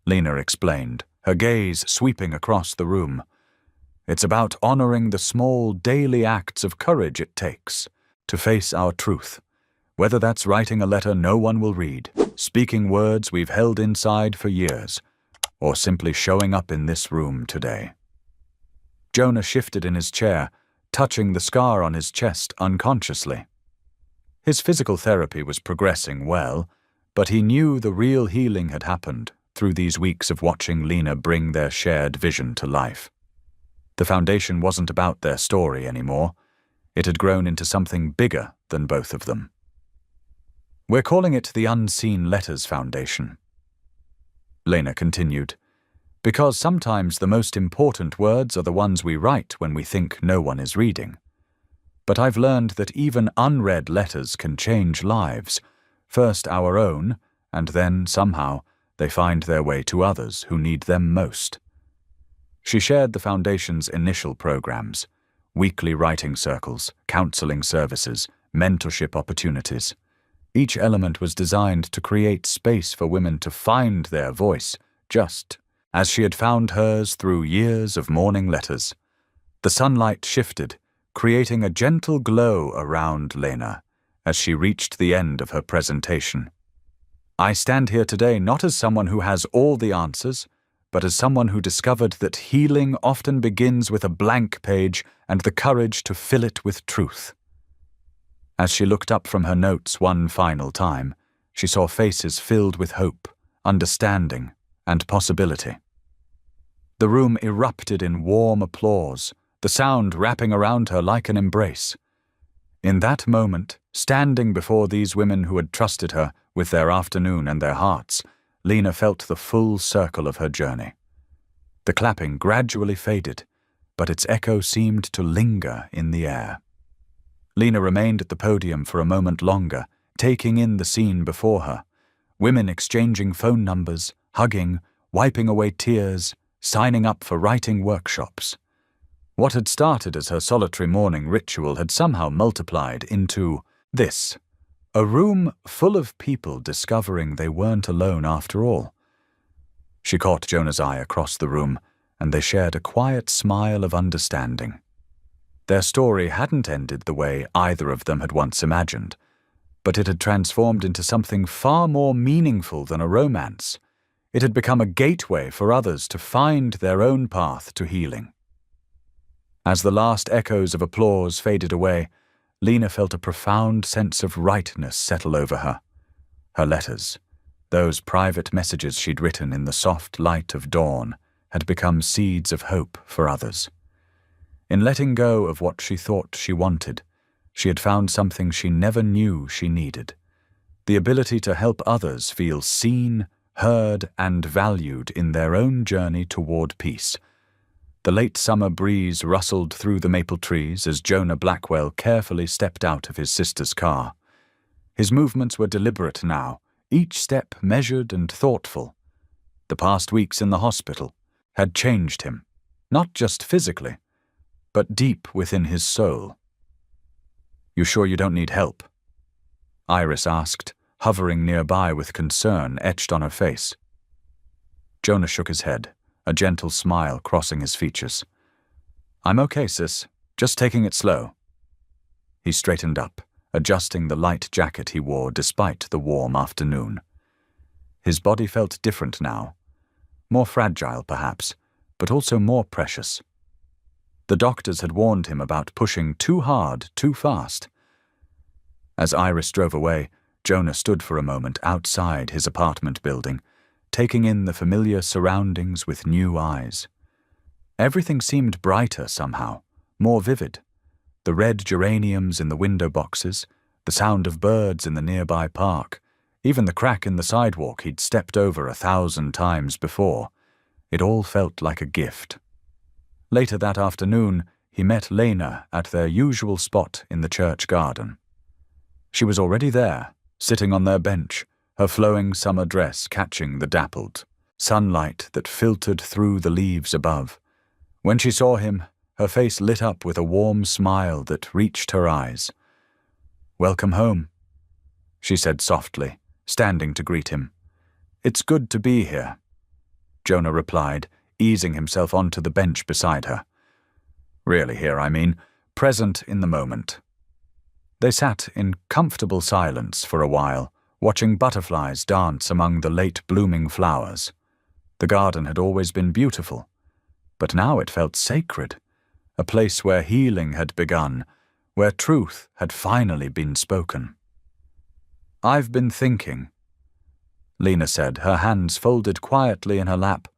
Lena explained, her gaze sweeping across the room. It's about honoring the small daily acts of courage it takes to face our truth, whether that's writing a letter no one will read, speaking words we've held inside for years, or simply showing up in this room today. Jonah shifted in his chair, touching the scar on his chest unconsciously. His physical therapy was progressing well, but he knew the real healing had happened through these weeks of watching Lena bring their shared vision to life. The foundation wasn't about their story anymore. It had grown into something bigger than both of them. We're calling it the Unseen Letters Foundation, Lena continued, because sometimes the most important words are the ones we write when we think no one is reading. But I've learned that even unread letters can change lives, first our own, and then, somehow, they find their way to others who need them most. She shared the Foundation's initial programs: weekly writing circles, counseling services, mentorship opportunities. Each element was designed to create space for women to find their voice, just as she had found hers through years of morning letters. The sunlight shifted, creating a gentle glow around Lena as she reached the end of her presentation. I stand here today not as someone who has all the answers, but as someone who discovered that healing often begins with a blank page and the courage to fill it with truth. As she looked up from her notes one final time, she saw faces filled with hope, understanding, and possibility. The room erupted in warm applause, the sound wrapping around her like an embrace. In that moment, standing before these women who had trusted her with their afternoon and their hearts, Lena felt the full circle of her journey. The clapping gradually faded, but its echo seemed to linger in the air. Lena remained at the podium for a moment longer, taking in the scene before her. Women exchanging phone numbers, hugging, wiping away tears, signing up for writing workshops. What had started as her solitary morning ritual had somehow multiplied into this, a room full of people discovering they weren't alone after all. She caught Jonah's eye across the room, and they shared a quiet smile of understanding. Their story hadn't ended the way either of them had once imagined, but it had transformed into something far more meaningful than a romance. It had become a gateway for others to find their own path to healing. As the last echoes of applause faded away, Lena felt a profound sense of rightness settle over her. Her letters, those private messages she'd written in the soft light of dawn, had become seeds of hope for others. In letting go of what she thought she wanted, she had found something she never knew she needed: the ability to help others feel seen, heard, and valued in their own journey toward peace. The late summer breeze rustled through the maple trees as Jonah Blackwell carefully stepped out of his sister's car. His movements were deliberate now, each step measured and thoughtful. The past weeks in the hospital had changed him, not just physically, but deep within his soul. "You sure you don't need help?" Iris asked, hovering nearby with concern etched on her face. Jonah shook his head, a gentle smile crossing his features. "I'm okay, sis. Just taking it slow." He straightened up, adjusting the light jacket he wore despite the warm afternoon. His body felt different now. More fragile, perhaps, but also more precious. The doctors had warned him about pushing too hard, too fast. As Iris drove away, Jonah stood for a moment outside his apartment building, taking in the familiar surroundings with new eyes. Everything seemed brighter somehow, more vivid. The red geraniums in the window boxes, the sound of birds in the nearby park, even the crack in the sidewalk he'd stepped over 1,000 times before. It all felt like a gift. Later that afternoon, he met Lena at their usual spot in the church garden. She was already there, sitting on their bench, her flowing summer dress catching the dappled sunlight that filtered through the leaves above. When she saw him, her face lit up with a warm smile that reached her eyes. "Welcome home," she said softly, standing to greet him. "It's good to be here," Jonah replied, easing himself onto the bench beside her. "Really here, I mean, present in the moment." They sat in comfortable silence for a while, watching butterflies dance among the late-blooming flowers. The garden had always been beautiful, but now it felt sacred, a place where healing had begun, where truth had finally been spoken. "I've been thinking," Lena said, her hands folded quietly in her lap,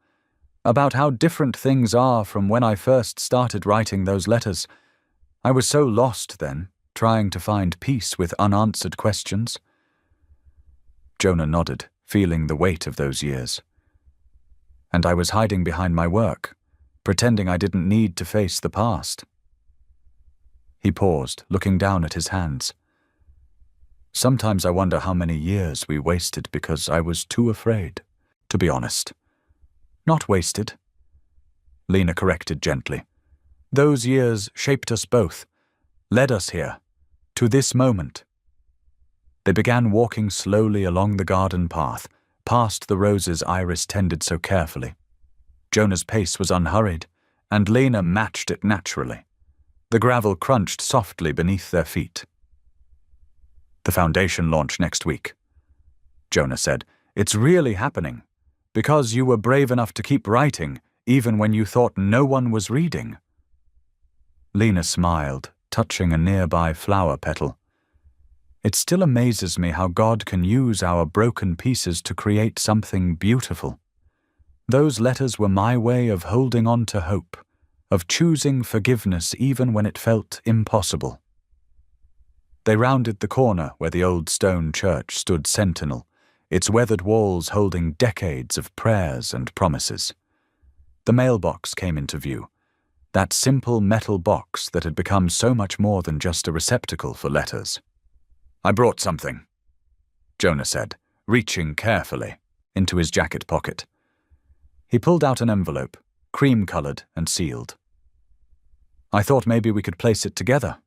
"about how different things are from when I first started writing those letters. I was so lost then, trying to find peace with unanswered questions." Jonah nodded, feeling the weight of those years. "And I was hiding behind my work, pretending I didn't need to face the past." He paused, looking down at his hands. "Sometimes I wonder how many years we wasted because I was too afraid, to be honest." "Not wasted," Lena corrected gently. "Those years shaped us both, led us here, to this moment." They began walking slowly along the garden path, past the roses Iris tended so carefully. Jonah's pace was unhurried, and Lena matched it naturally. The gravel crunched softly beneath their feet. "The foundation launch next week," Jonah said. "It's really happening, because you were brave enough to keep writing, even when you thought no one was reading." Lena smiled, touching a nearby flower petal. "It still amazes me how God can use our broken pieces to create something beautiful. Those letters were my way of holding on to hope, of choosing forgiveness even when it felt impossible." They rounded the corner where the old stone church stood sentinel, its weathered walls holding decades of prayers and promises. The mailbox came into view, that simple metal box that had become so much more than just a receptacle for letters. "I brought something," Jonah said, reaching carefully into his jacket pocket. He pulled out an envelope, cream-colored and sealed. "I thought maybe we could place it together."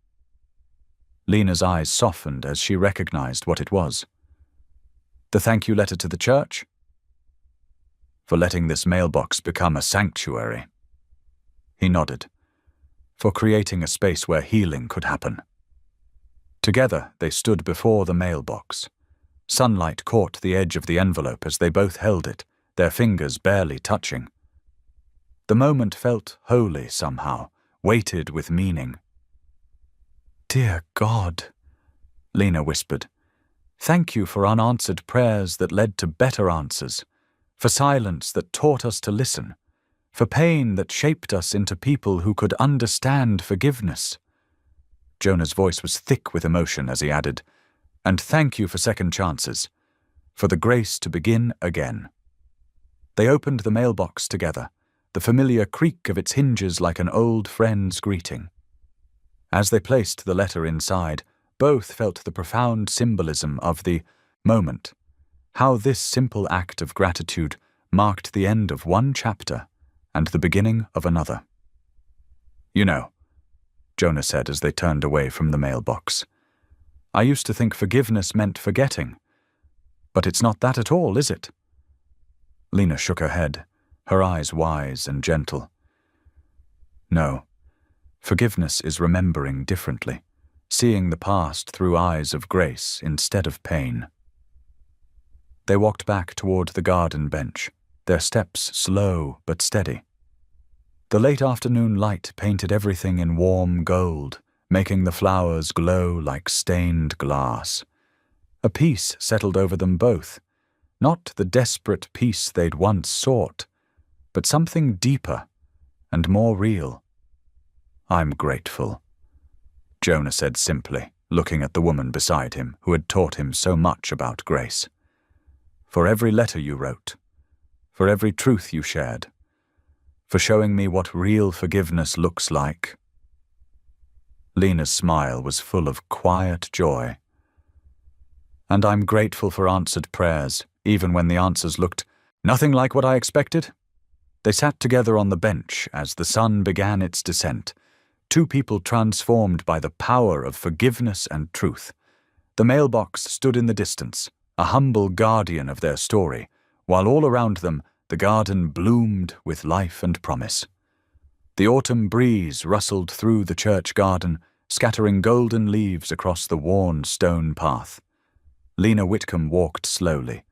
Lena's eyes softened as she recognized what it was. "The thank you letter to the church?" "For letting this mailbox become a sanctuary." He nodded. "For creating a space where healing could happen." Together they stood before the mailbox. Sunlight caught the edge of the envelope as they both held it, their fingers barely touching. The moment felt holy somehow, weighted with meaning. "Dear God," Lena whispered, "thank you for unanswered prayers that led to better answers, for silence that taught us to listen, for pain that shaped us into people who could understand forgiveness." Jonah's voice was thick with emotion as he added, "And thank you for second chances, for the grace to begin again." They opened the mailbox together, the familiar creak of its hinges like an old friend's greeting. As they placed the letter inside, both felt the profound symbolism of the moment, how this simple act of gratitude marked the end of one chapter and the beginning of another. "You know," Jonah said as they turned away from the mailbox. I used to think forgiveness meant forgetting. But it's not that at all, is it? Lena shook her head, her eyes wise and gentle. No, forgiveness is remembering differently, seeing the past through eyes of grace instead of pain. They walked back toward the garden bench, their steps slow but steady. The late afternoon light painted everything in warm gold, making the flowers glow like stained glass. A peace settled over them both, not the desperate peace they'd once sought, but something deeper and more real. I'm grateful, Jonah said simply, looking at the woman beside him who had taught him so much about grace. For every letter you wrote, for every truth you shared, for showing me what real forgiveness looks like. Lena's smile was full of quiet joy. And I'm grateful for answered prayers, even when the answers looked nothing like what I expected. They sat together on the bench as the sun began its descent, two people transformed by the power of forgiveness and truth. The mailbox stood in the distance, a humble guardian of their story, while all around them the garden bloomed with life and promise. The autumn breeze rustled through the church garden, scattering golden leaves across the worn stone path. Lena Whitcomb walked slowly,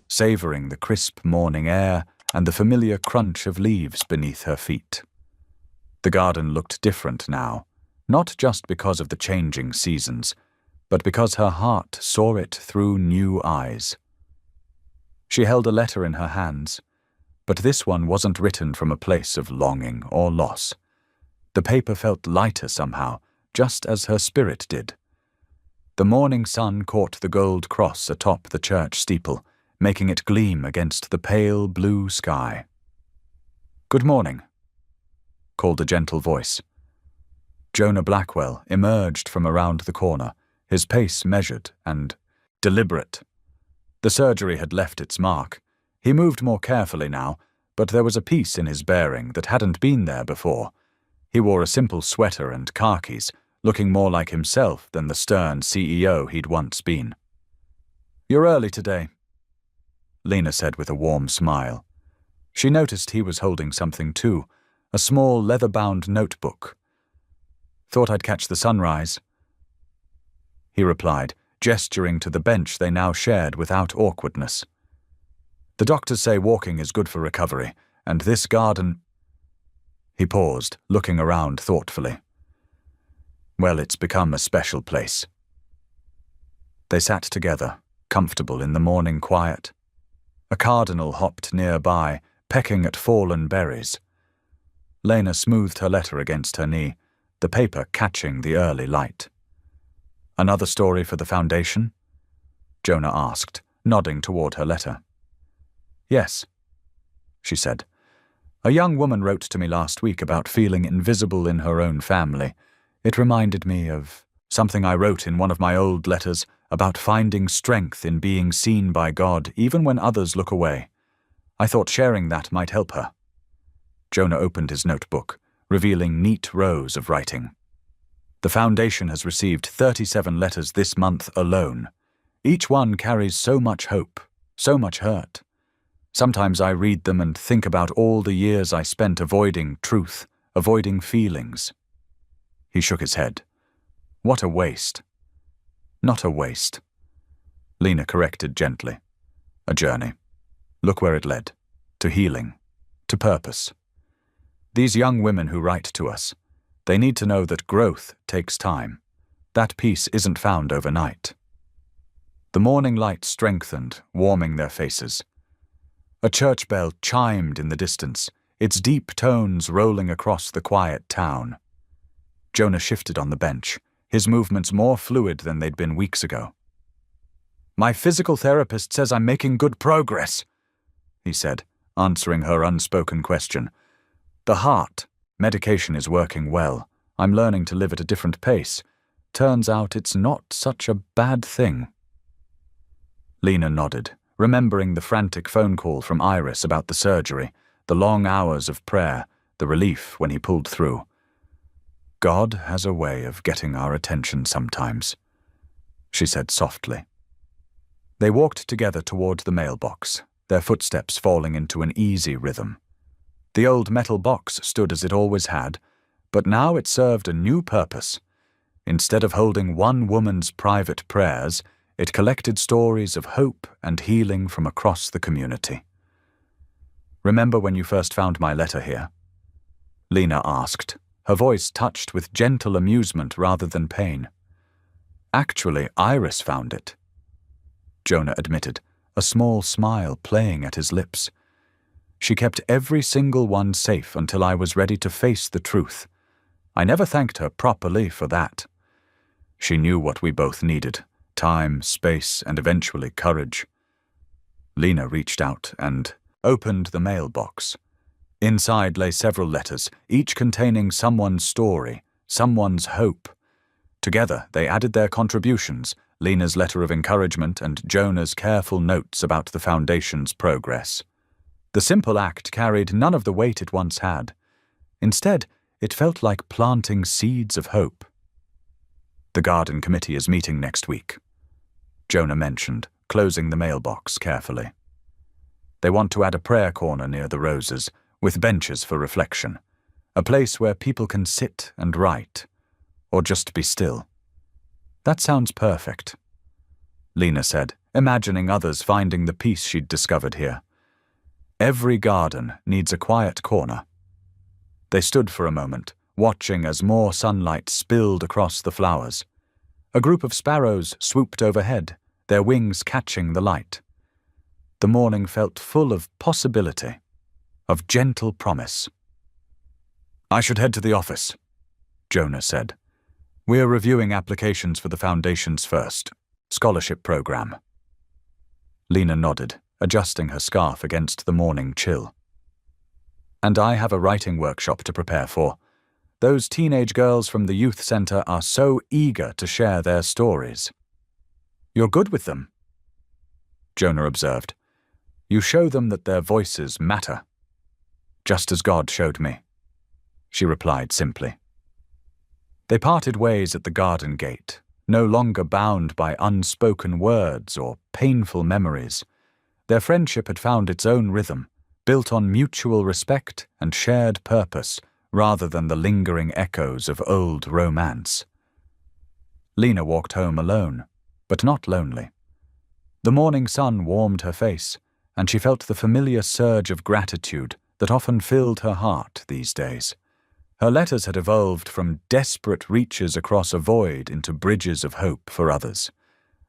savoring the crisp morning air and the familiar crunch of leaves beneath her feet. The garden looked different now, not just because of the changing seasons, but because her heart saw it through new eyes. She held a letter in her hands, but this one wasn't written from a place of longing or loss. The paper felt lighter somehow, just as her spirit did. The morning sun caught the gold cross atop the church steeple, making it gleam against the pale blue sky. "Good morning," called a gentle voice. Jonah Blackwell emerged from around the corner, his pace measured and deliberate. The surgery had left its mark. He moved more carefully now, but there was a peace in his bearing that hadn't been there before. He wore a simple sweater and khakis, looking more like himself than the stern CEO he'd once been. "You're early today," Lena said with a warm smile. She noticed he was holding something too, a small leather-bound notebook. "Thought I'd catch the sunrise," he replied, gesturing to the bench they now shared without awkwardness. "The doctors say walking is good for recovery, and this garden—" He paused, looking around thoughtfully. "Well, it's become a special place." They sat together, comfortable in the morning quiet. A cardinal hopped nearby, pecking at fallen berries. Lena smoothed her letter against her knee, the paper catching the early light. "Another story for the foundation?" Jonah asked, nodding toward her letter. "Yes," she said. "A young woman wrote to me last week about feeling invisible in her own family. It reminded me of something I wrote in one of my old letters about finding strength in being seen by God even when others look away. I thought sharing that might help her." Jonah opened his notebook, revealing neat rows of writing. "The Foundation has received 37 letters this month alone. Each one carries so much hope, so much hurt. Sometimes I read them and think about all the years I spent avoiding truth, avoiding feelings." He shook his head. "What a waste." "Not a waste," Lena corrected gently. "A journey. Look where it led. To healing. To purpose. These young women who write to us, they need to know that growth takes time. That peace isn't found overnight." The morning light strengthened, warming their faces. A church bell chimed in the distance, its deep tones rolling across the quiet town. Jonah shifted on the bench, his movements more fluid than they'd been weeks ago. "My physical therapist says I'm making good progress," he said, answering her unspoken question. "The heart. Medication is working well. I'm learning to live at a different pace. Turns out it's not such a bad thing." Lena nodded, remembering the frantic phone call from Iris about the surgery, the long hours of prayer, the relief when he pulled through. God has a way of getting our attention sometimes, she said softly. They walked together toward the mailbox, their footsteps falling into an easy rhythm. The old metal box stood as it always had, but now it served a new purpose. Instead of holding one woman's private prayers, it collected stories of hope and healing from across the community. "Remember when you first found my letter here?" Lena asked, her voice touched with gentle amusement rather than pain. "Actually, Iris found it," Jonah admitted, a small smile playing at his lips. "She kept every single one safe until I was ready to face the truth. I never thanked her properly for that. She knew what we both needed: time, space, and eventually courage." Lena reached out and opened the mailbox. Inside lay several letters, each containing someone's story, someone's hope. Together, they added their contributions, Lena's letter of encouragement and Jonah's careful notes about the Foundation's progress. The simple act carried none of the weight it once had. Instead, it felt like planting seeds of hope. "The Garden Committee is meeting next week," Jonah mentioned, closing the mailbox carefully. "They want to add a prayer corner near the roses, with benches for reflection, a place where people can sit and write, or just be still." "That sounds perfect," Lena said, imagining others finding the peace she'd discovered here. "Every garden needs a quiet corner." They stood for a moment, watching as more sunlight spilled across the flowers. A group of sparrows swooped overhead, their wings catching the light. The morning felt full of possibility, of gentle promise. "I should head to the office," Jonah said. "We're reviewing applications for the Foundation's first scholarship program." Lena nodded, adjusting her scarf against the morning chill. "And I have a writing workshop to prepare for. Those teenage girls from the youth center are so eager to share their stories." "You're good with them," Jonah observed. "You show them that their voices matter." "Just as God showed me," she replied simply. They parted ways at the garden gate, no longer bound by unspoken words or painful memories. Their friendship had found its own rhythm, built on mutual respect and shared purpose, rather than the lingering echoes of old romance. Lena walked home alone, but not lonely. The morning sun warmed her face, and she felt the familiar surge of gratitude that often filled her heart these days. Her letters had evolved from desperate reaches across a void into bridges of hope for others.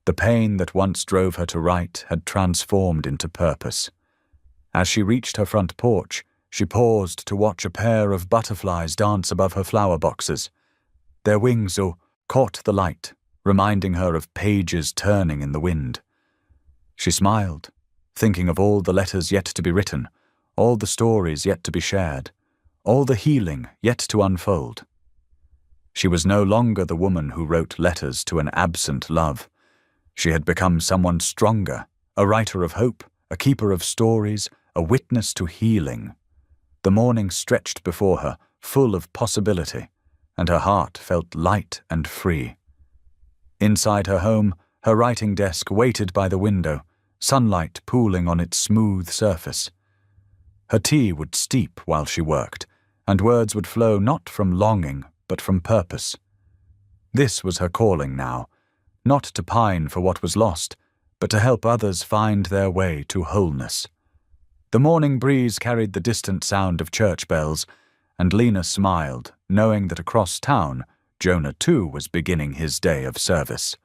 The pain that once drove her to write had transformed into purpose. As she reached her front porch, she paused to watch a pair of butterflies dance above her flower boxes. Their wings caught the light, reminding her of pages turning in the wind. She smiled, thinking of all the letters yet to be written, all the stories yet to be shared, all the healing yet to unfold. She was no longer the woman who wrote letters to an absent love. She had become someone stronger, a writer of hope, a keeper of stories, a witness to healing. The morning stretched before her, full of possibility, and her heart felt light and free. Inside her home, her writing desk waited by the window, sunlight pooling on its smooth surface. Her tea would steep while she worked, and words would flow not from longing, but from purpose. This was her calling now, not to pine for what was lost, but to help others find their way to wholeness. The morning breeze carried the distant sound of church bells, and Lena smiled, knowing that across town, Jonah too was beginning his day of service.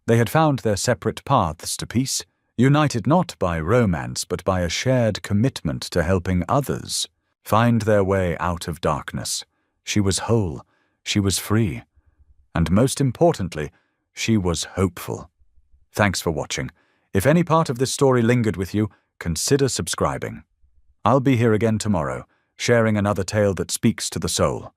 They had found their separate paths to peace, united not by romance but by a shared commitment to helping others find their way out of darkness. She was whole, she was free, and most importantly, she was hopeful. Thanks for watching. If any part of this story lingered with you, consider subscribing. I'll be here again tomorrow, sharing another tale that speaks to the soul.